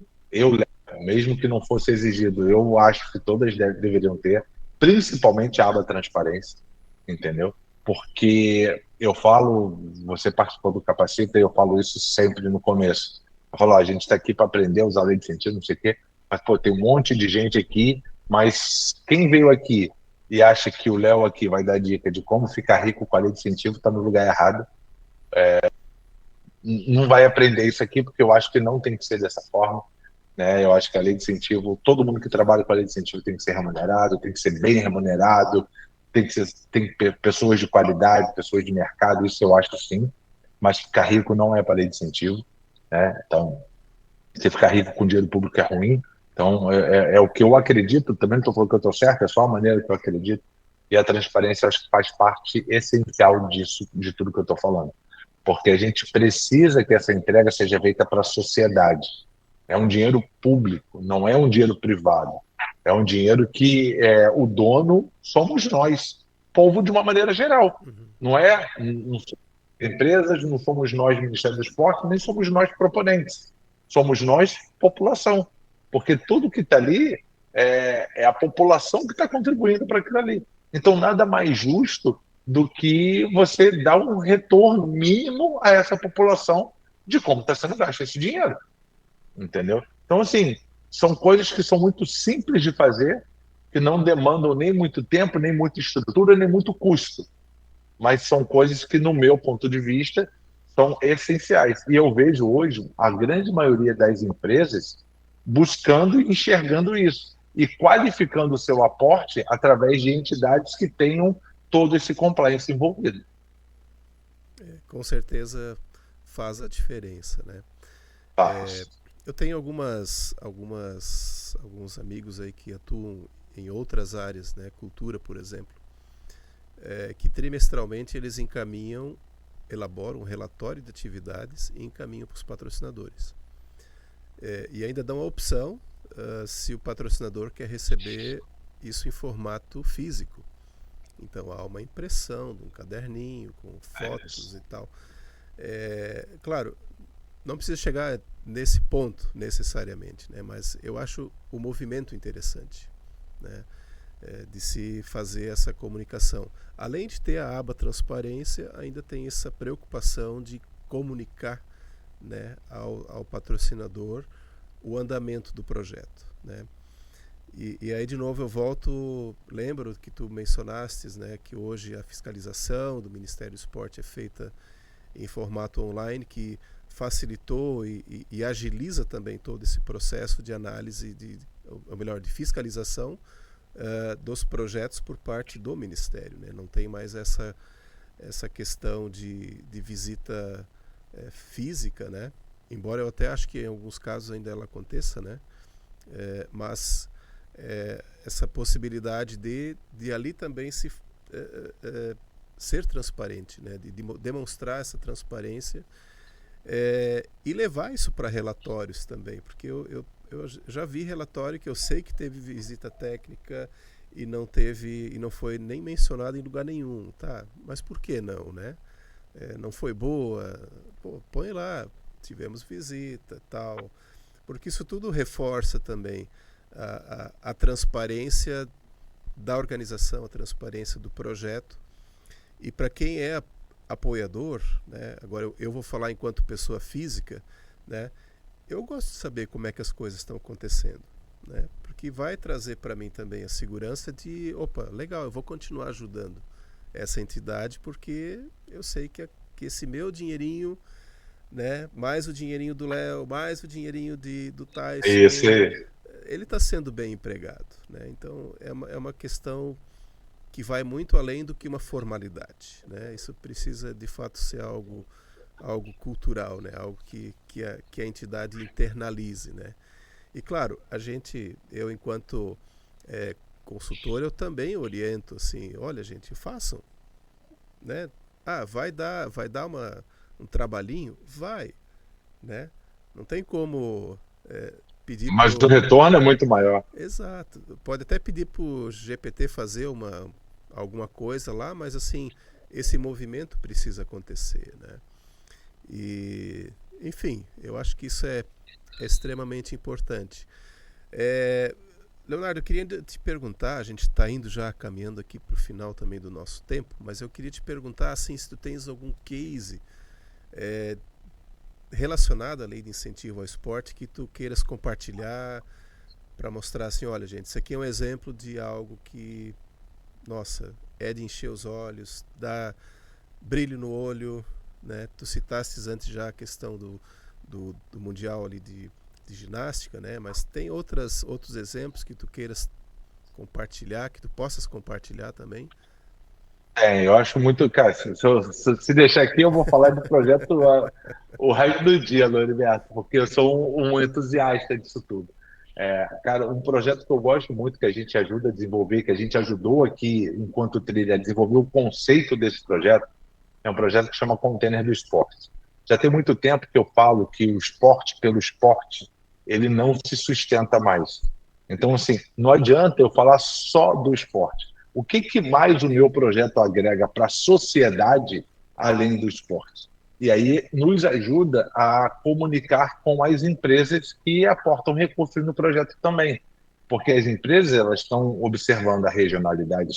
[SPEAKER 2] mesmo que não fosse exigido, eu acho que todas deveriam ter, principalmente a aba transparência, entendeu? Porque eu falo, você participou do Capacita e eu falo isso sempre no começo. Eu falo, a gente está aqui para aprender a usar a lei de incentivo, não sei o quê, mas pô, tem um monte de gente aqui, mas quem veio aqui e acha que o Léo aqui vai dar dica de como ficar rico com a lei de incentivo está no lugar errado. Não vai aprender isso aqui, porque eu acho que não tem que ser dessa forma. Né? Eu acho que a lei de incentivo, todo mundo que trabalha com a lei de incentivo tem que ser remunerado, tem que ser bem remunerado, tem que ter pessoas de qualidade, pessoas de mercado, isso eu acho sim, mas ficar rico não é para a lei de incentivo. Né? Então, você ficar rico com dinheiro público é ruim. Então, é o que eu acredito, também não estou falando que eu estou certo, é só a maneira que eu acredito, e a transparência acho que faz parte essencial disso, de tudo que eu estou falando. Porque a gente precisa que essa entrega seja feita para a sociedade. É um dinheiro público, não é um dinheiro privado. É um dinheiro que o dono somos nós, povo de uma maneira geral. Não é empresas, não somos nós, Ministério do Esporte, nem somos nós proponentes. Somos nós, população. Porque tudo que está ali é a população que está contribuindo para aquilo ali. Então, nada mais justo do que você dar um retorno mínimo a essa população de como está sendo gasto esse dinheiro. Entendeu? Então, assim, são coisas que são muito simples de fazer, que não demandam nem muito tempo, nem muita estrutura, nem muito custo. Mas são coisas que, no meu ponto de vista, são essenciais. E eu vejo hoje a grande maioria das empresas buscando e enxergando isso e qualificando o seu aporte através de entidades que tenham todo esse compliance envolvido.
[SPEAKER 1] Com certeza faz a diferença, né?
[SPEAKER 2] Faz.
[SPEAKER 1] Eu tenho alguns amigos aí que atuam em outras áreas, né? Cultura, por exemplo, que trimestralmente eles elaboram um relatório de atividades e encaminham para os patrocinadores. E ainda dão a opção se o patrocinador quer receber isso em formato físico. Então há uma impressão de um caderninho com fotos e tal. Claro, não precisa chegar nesse ponto necessariamente, né? Mas eu acho o movimento interessante, né? De se fazer essa comunicação. Além de ter a aba transparência, ainda tem essa preocupação de comunicar, né, ao patrocinador o andamento do projeto, né? E aí de novo eu volto, lembro que tu mencionastes, né, que hoje a fiscalização do Ministério do Esporte é feita em formato online, que facilitou e agiliza também todo esse processo de análise, ou melhor, de fiscalização dos projetos por parte do Ministério, né? Não tem mais essa questão de visita física, né? Embora eu até acho que em alguns casos ainda ela aconteça, né? Mas essa possibilidade de ali também ser transparente, né? De demonstrar essa transparência e levar isso para relatórios também, porque eu já vi relatório que eu sei que teve visita técnica e não foi nem mencionado em lugar nenhum, tá? Mas por que não, né? Não foi boa, pô, põe lá, tivemos visita, tal, porque isso tudo reforça também a transparência da organização, a transparência do projeto. E para quem é apoiador, né, agora eu vou falar enquanto pessoa física, né, eu gosto de saber como é que as coisas estão acontecendo, né, porque vai trazer para mim também a segurança de, opa, legal, eu vou continuar ajudando essa entidade porque eu sei que esse meu dinheirinho, né, mais o dinheirinho do Léo, mais o dinheirinho do Tyson, ele está sendo bem empregado, né? Então é uma questão que vai muito além do que uma formalidade, né? Isso precisa de fato ser algo cultural, né? Algo que a entidade internalize, né? E claro, eu enquanto consultor, eu também oriento assim, olha gente, façam, né? Vai dar um trabalhinho? Vai, né? Não tem como pedir
[SPEAKER 2] Mas o retorno é muito maior.
[SPEAKER 1] Exato. Pode até pedir para o GPT fazer alguma coisa lá, mas assim, esse movimento precisa acontecer, né? E, enfim, eu acho que isso é extremamente importante. Leonardo, eu queria te perguntar, a gente está indo já caminhando aqui para o final também do nosso tempo, mas eu queria te perguntar assim, se tu tens algum case relacionado à lei de incentivo ao esporte que tu queiras compartilhar para mostrar assim, olha gente, isso aqui é um exemplo de algo que, nossa, é de encher os olhos, dá brilho no olho, né? Tu citastes antes já a questão do mundial ali de ginástica, né? Mas tem outros exemplos que tu queiras compartilhar, que tu possas compartilhar também?
[SPEAKER 2] Eu acho muito, cara, se deixar aqui eu vou falar do projeto o resto do dia, Loriberto, porque eu sou um entusiasta disso tudo. Cara, um projeto que eu gosto muito, que a gente ajuda a desenvolver, que a gente ajudou aqui, enquanto trilha, a desenvolver o conceito desse projeto, é um projeto que chama Container do Esporte. Já tem muito tempo que eu falo que o esporte pelo esporte, ele não se sustenta mais. Então, assim, não adianta eu falar só do esporte. O que mais o meu projeto agrega para a sociedade além do esporte? E aí nos ajuda a comunicar com as empresas que aportam recursos no projeto também. Porque as empresas elas estão observando a regionalidade,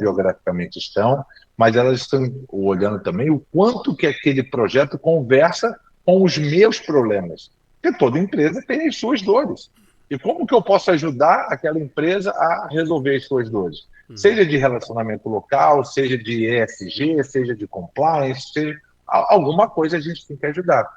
[SPEAKER 2] geograficamente estão, mas elas estão olhando também o quanto que aquele projeto conversa com os meus problemas. Porque toda empresa tem as suas dores. E como que eu posso ajudar aquela empresa a resolver as suas dores? Seja de relacionamento local, seja de ESG, seja de compliance, seja alguma coisa a gente tem que ajudar.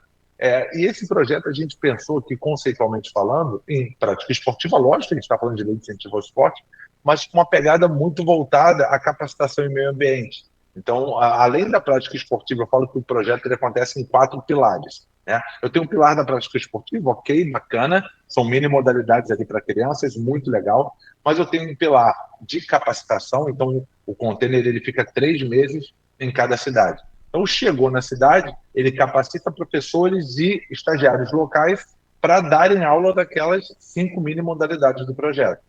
[SPEAKER 2] E esse projeto a gente pensou aqui, conceitualmente falando, em prática esportiva, lógico, a gente está falando de lei de incentivo ao esporte, mas com uma pegada muito voltada à capacitação em meio ambiente. Então, além da prática esportiva, eu falo que o projeto ele acontece em 4 pilares. Né? Eu tenho um pilar da prática esportiva, ok, bacana, são mini modalidades ali para crianças, muito legal, mas eu tenho um pilar de capacitação, então o container ele fica 3 meses em cada cidade. Então, chegou na cidade, ele capacita professores e estagiários locais para darem aula daquelas 5 mini modalidades do projeto.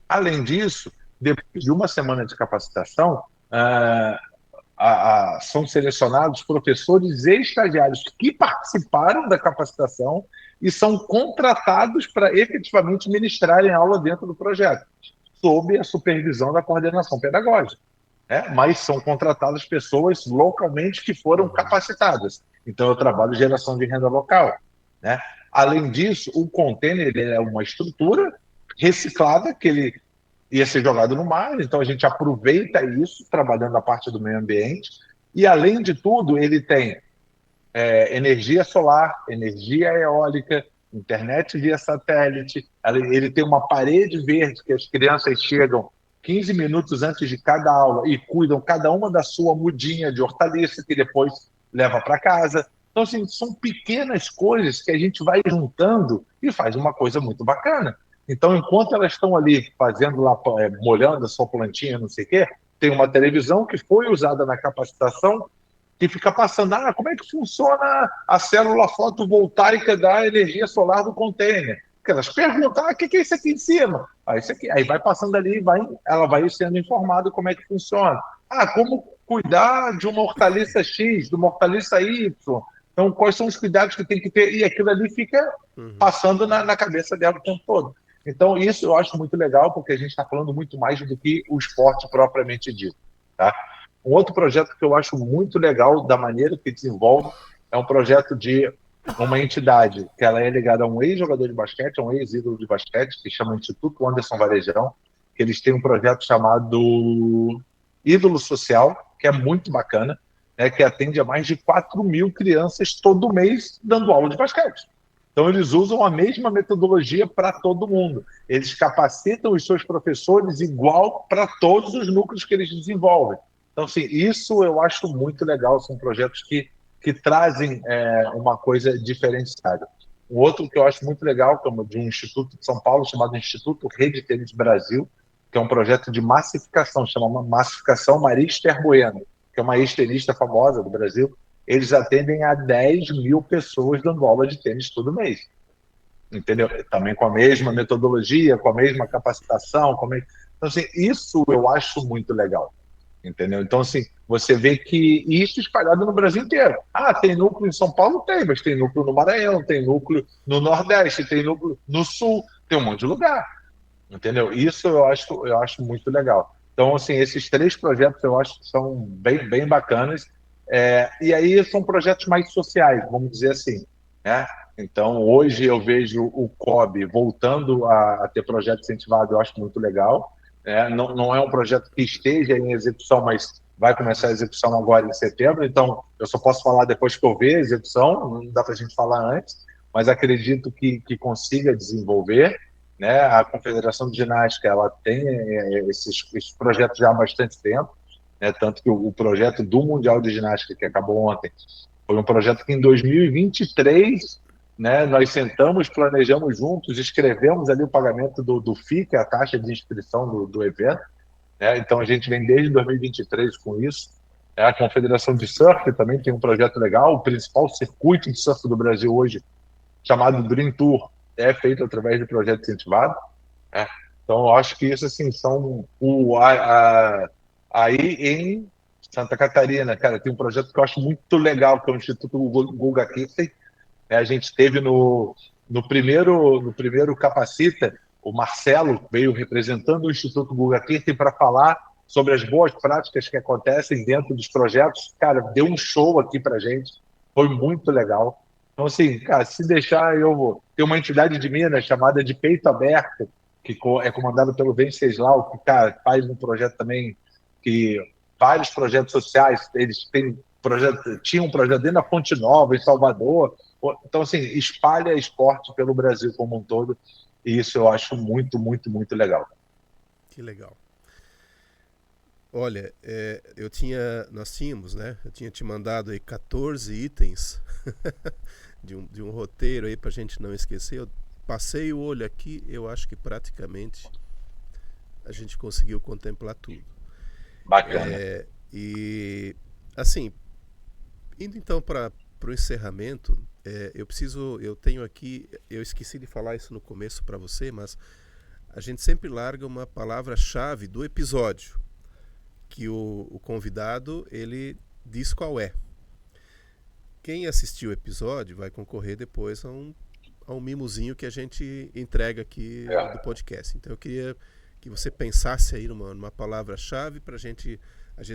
[SPEAKER 2] Além disso, depois de uma semana de capacitação, são selecionados professores e estagiários que participaram da capacitação e são contratados para efetivamente ministrarem aula dentro do projeto, sob a supervisão da coordenação pedagógica. Mas são contratadas pessoas localmente que foram capacitadas. Então, eu trabalho geração de renda local. Né? Além disso, o container ele é uma estrutura reciclada que ele ia ser jogado no mar, então a gente aproveita isso, trabalhando a parte do meio ambiente, e além de tudo, ele tem energia solar, energia eólica, internet via satélite, ele tem uma parede verde que as crianças chegam 15 minutos antes de cada aula e cuidam cada uma da sua mudinha de hortaliça, que depois leva para casa. Então, assim, são pequenas coisas que a gente vai juntando e faz uma coisa muito bacana. Então, enquanto elas estão ali fazendo lá, molhando a sua plantinha, não sei o quê, tem uma televisão que foi usada na capacitação que fica passando, como é que funciona a célula fotovoltaica da energia solar do container? Porque elas perguntam, o que é isso aqui em cima? Isso aqui. Aí vai passando ali, ela vai sendo informada como é que funciona. Como cuidar de uma hortaliça X, de uma hortaliça Y. Então, quais são os cuidados que tem que ter? E aquilo ali fica passando na cabeça dela o tempo todo. Então, isso eu acho muito legal, porque a gente está falando muito mais do que o esporte propriamente dito. Tá? Um outro projeto que eu acho muito legal, da maneira que desenvolve, é um projeto de uma entidade que ela é ligada a um ex-jogador de basquete, a um ex-ídolo de basquete, que chama Instituto Anderson Varejão, que eles têm um projeto chamado Ídolo Social, que é muito bacana, que atende a mais de 4.000 crianças todo mês dando aula de basquete. Então, eles usam a mesma metodologia para todo mundo. Eles capacitam os seus professores igual para todos os núcleos que eles desenvolvem. Então, assim, isso eu acho muito legal. São projetos que trazem uma coisa diferenciada. Um outro que eu acho muito legal, que é de um instituto de São Paulo, chamado Instituto Rede Tênis Brasil, que é um projeto de massificação, chama Massificação Maria Esther Bueno, que é uma ex-tenista famosa do Brasil. Eles atendem a 10.000 pessoas dando aula de tênis todo mês. Entendeu? Também com a mesma metodologia, com a mesma capacitação. Então, assim, isso eu acho muito legal. Entendeu? Então, assim, você vê que isso espalhado no Brasil inteiro. Tem núcleo em São Paulo? Tem, mas tem núcleo no Maranhão, tem núcleo no Nordeste, tem núcleo no Sul, tem um monte de lugar. Entendeu? Isso eu acho muito legal. Então, assim, esses 3 projetos eu acho que são bem, bem bacanas. E aí são projetos mais sociais, vamos dizer assim. Né? Então, hoje eu vejo o COB voltando a ter projeto incentivado, eu acho muito legal. Não é um projeto que esteja em execução, mas vai começar a execução agora em setembro, então eu só posso falar depois que eu ver a execução, não dá para a gente falar antes, mas acredito que consiga desenvolver. Né? A Confederação de Ginástica ela tem esses projetos já há bastante tempo, né? Tanto que o projeto do Mundial de Ginástica, que acabou ontem, foi um projeto que em 2023, né, nós sentamos, planejamos juntos, escrevemos ali o pagamento do FII, que é a taxa de inscrição do evento. Né? Então, a gente vem desde 2023 com isso. A Confederação de Surf também tem um projeto legal. O principal circuito de surf do Brasil hoje, chamado Dream Tour, é feito através de projeto incentivado. Né? Então, eu acho que isso assim, são aí em Santa Catarina, cara, tem um projeto que eu acho muito legal, que é o Instituto Guga Kirten. A gente teve no primeiro Capacita, o Marcelo veio representando o Instituto Guga Kirten para falar sobre as boas práticas que acontecem dentro dos projetos. Cara, deu um show aqui para gente, foi muito legal. Então, assim, cara, se deixar, eu vou. Tem uma entidade de Minas chamada de Peito Aberto, que é comandada pelo Venceslau, que, cara, faz um projeto também, vários projetos sociais, eles tinham um projeto dentro da Fonte Nova, em Salvador. Então, assim, espalha esporte pelo Brasil como um todo, e isso eu acho muito, muito, muito legal.
[SPEAKER 1] Que legal. Olha, nós tínhamos, né? Eu tinha te mandado aí 14 itens de um roteiro aí pra gente não esquecer. Eu passei o olho aqui, eu acho que praticamente a gente conseguiu contemplar tudo.
[SPEAKER 2] Bacana.
[SPEAKER 1] E, assim, indo então para o encerramento, eu tenho aqui, eu esqueci de falar isso no começo para você, mas a gente sempre larga uma palavra-chave do episódio. que o convidado ele diz qual é. Quem assistiu o episódio vai concorrer depois a um mimozinho que a gente entrega aqui do podcast. Então eu queria que você pensasse aí numa palavra-chave para a gente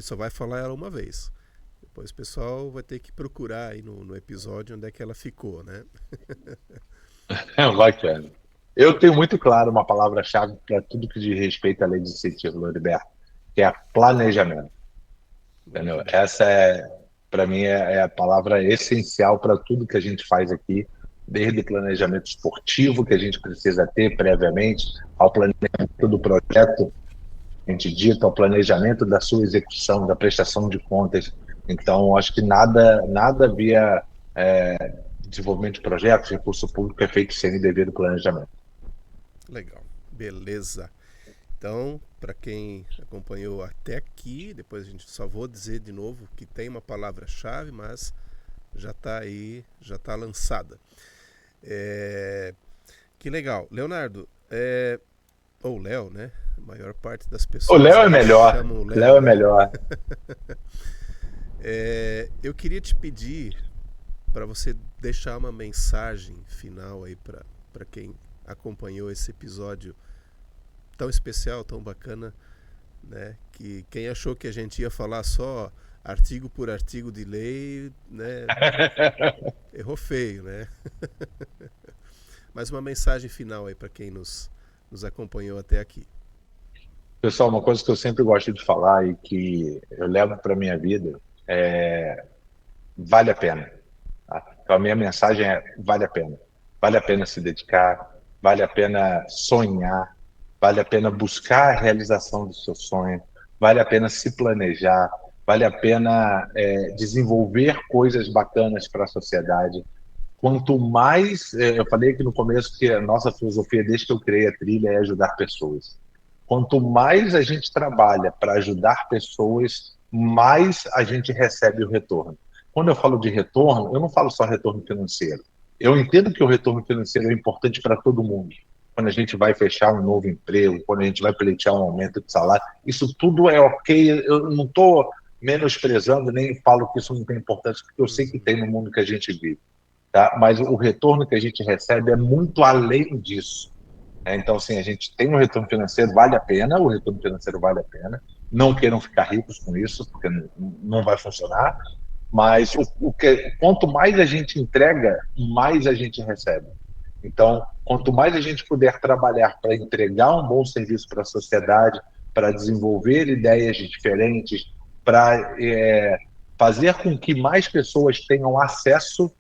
[SPEAKER 1] só vai falar ela uma vez. Depois o pessoal vai ter que procurar aí no episódio onde é que ela ficou, né?
[SPEAKER 2] Bacana. Eu tenho muito claro uma palavra-chave para tudo que diz respeito à lei de incentivo, Loriberto, que é planejamento. Entendeu? Essa para mim, é a palavra essencial para tudo que a gente faz aqui, desde o planejamento esportivo que a gente precisa ter previamente, ao planejamento do projeto, a gente dita, ao planejamento da sua execução, da prestação de contas. Então, acho que nada via desenvolvimento de projetos, recurso público é feito sem o devido planejamento.
[SPEAKER 1] Legal, beleza. Então, para quem acompanhou até aqui, depois a gente só vou dizer de novo que tem uma palavra-chave, mas já está aí, já está lançada. Que legal. Leonardo, ou Léo, né? A maior parte das pessoas...
[SPEAKER 2] O Léo é melhor. Léo é melhor.
[SPEAKER 1] Eu queria te pedir para você deixar uma mensagem final aí para quem acompanhou esse episódio tão especial, tão bacana, né? Que quem achou que a gente ia falar só artigo por artigo de lei, né? Errou feio, né? Mas uma mensagem final aí para quem nos acompanhou até aqui.
[SPEAKER 2] Pessoal, uma coisa que eu sempre gosto de falar e que eu levo para minha vida vale a pena. Tá? Então, a minha mensagem vale a pena. Vale a pena se dedicar, vale a pena sonhar, vale a pena buscar a realização do seu sonho, vale a pena se planejar, vale a pena desenvolver coisas bacanas para a sociedade. Quanto mais, eu falei aqui no começo que a nossa filosofia desde que eu criei a trilha é ajudar pessoas. Quanto mais a gente trabalha para ajudar pessoas, mais a gente recebe o retorno. Quando eu falo de retorno, eu não falo só retorno financeiro. Eu entendo que o retorno financeiro é importante para todo mundo. Quando a gente vai fechar um novo emprego, quando a gente vai pleitear um aumento de salário, isso tudo é ok. Eu não estou menosprezando, nem falo que isso não tem importância, porque eu sei que tem no mundo que a gente vive. Tá? Mas o retorno que a gente recebe é muito além disso. Então, assim, a gente tem um retorno financeiro, vale a pena, o retorno financeiro vale a pena. Não queiram ficar ricos com isso, porque não vai funcionar. Mas quanto mais a gente entrega, mais a gente recebe. Então, quanto mais a gente puder trabalhar para entregar um bom serviço para a sociedade, para desenvolver ideias diferentes, para fazer com que mais pessoas tenham acesso,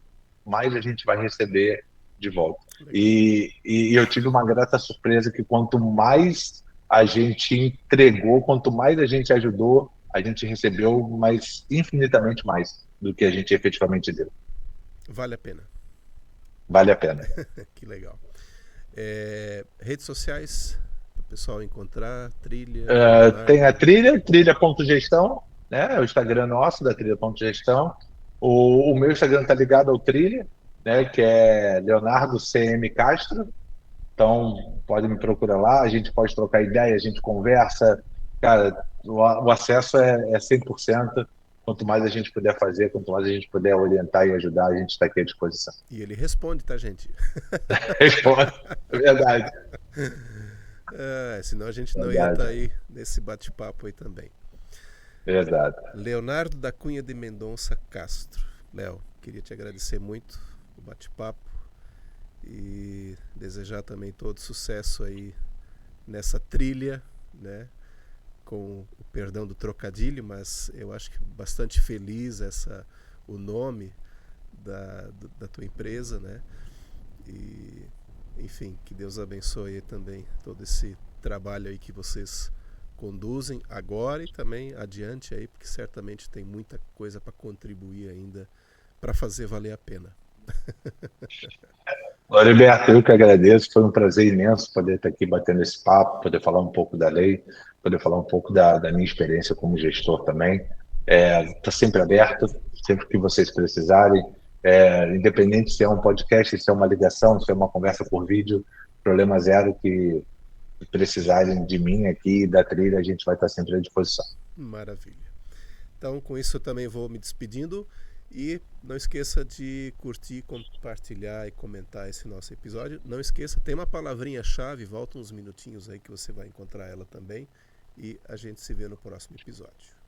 [SPEAKER 2] mais a gente vai receber de volta. E eu tive uma grata surpresa que quanto mais a gente entregou, quanto mais a gente ajudou, a gente recebeu infinitamente mais do que a gente efetivamente deu.
[SPEAKER 1] Vale a pena.
[SPEAKER 2] Vale a pena.
[SPEAKER 1] Que legal. Redes sociais, para o pessoal encontrar, trilha...
[SPEAKER 2] Tem a trilha.gestão, né? O Instagram nosso, da trilha.gestão. O meu Instagram está ligado ao Trilha, né? Que é Leonardo CM Castro. Então, pode me procurar lá, a gente pode trocar ideia, a gente conversa. Cara, o acesso é 100%. Quanto mais a gente puder fazer, quanto mais a gente puder orientar e ajudar, a gente está aqui à disposição.
[SPEAKER 1] E ele responde, tá, gente?
[SPEAKER 2] Responde, é verdade.
[SPEAKER 1] Senão a gente não ia estar aí nesse bate-papo aí também.
[SPEAKER 2] Exato.
[SPEAKER 1] Leonardo da Cunha de Mendonça Castro. Léo, queria te agradecer muito o bate-papo e desejar também todo sucesso aí nessa trilha, né? Com o perdão do trocadilho, mas eu acho que bastante feliz o nome da tua empresa, né? E, enfim, que Deus abençoe também todo esse trabalho aí que vocês conduzem agora e também adiante aí, porque certamente tem muita coisa para contribuir ainda para fazer valer a pena.
[SPEAKER 2] Loriberto, eu que agradeço, foi um prazer imenso poder estar aqui batendo esse papo, poder falar um pouco da lei, poder falar um pouco da minha experiência como gestor também. Está sempre aberto, sempre que vocês precisarem, independente se é um podcast, se é uma ligação, se é uma conversa por vídeo, problema zero, que precisarem de mim aqui, da trilha, a gente vai estar sempre à disposição.
[SPEAKER 1] Maravilha. Então, com isso eu também vou me despedindo e não esqueça de curtir, compartilhar e comentar esse nosso episódio. Não esqueça, tem uma palavrinha-chave, volta uns minutinhos aí que você vai encontrar ela também e a gente se vê no próximo episódio.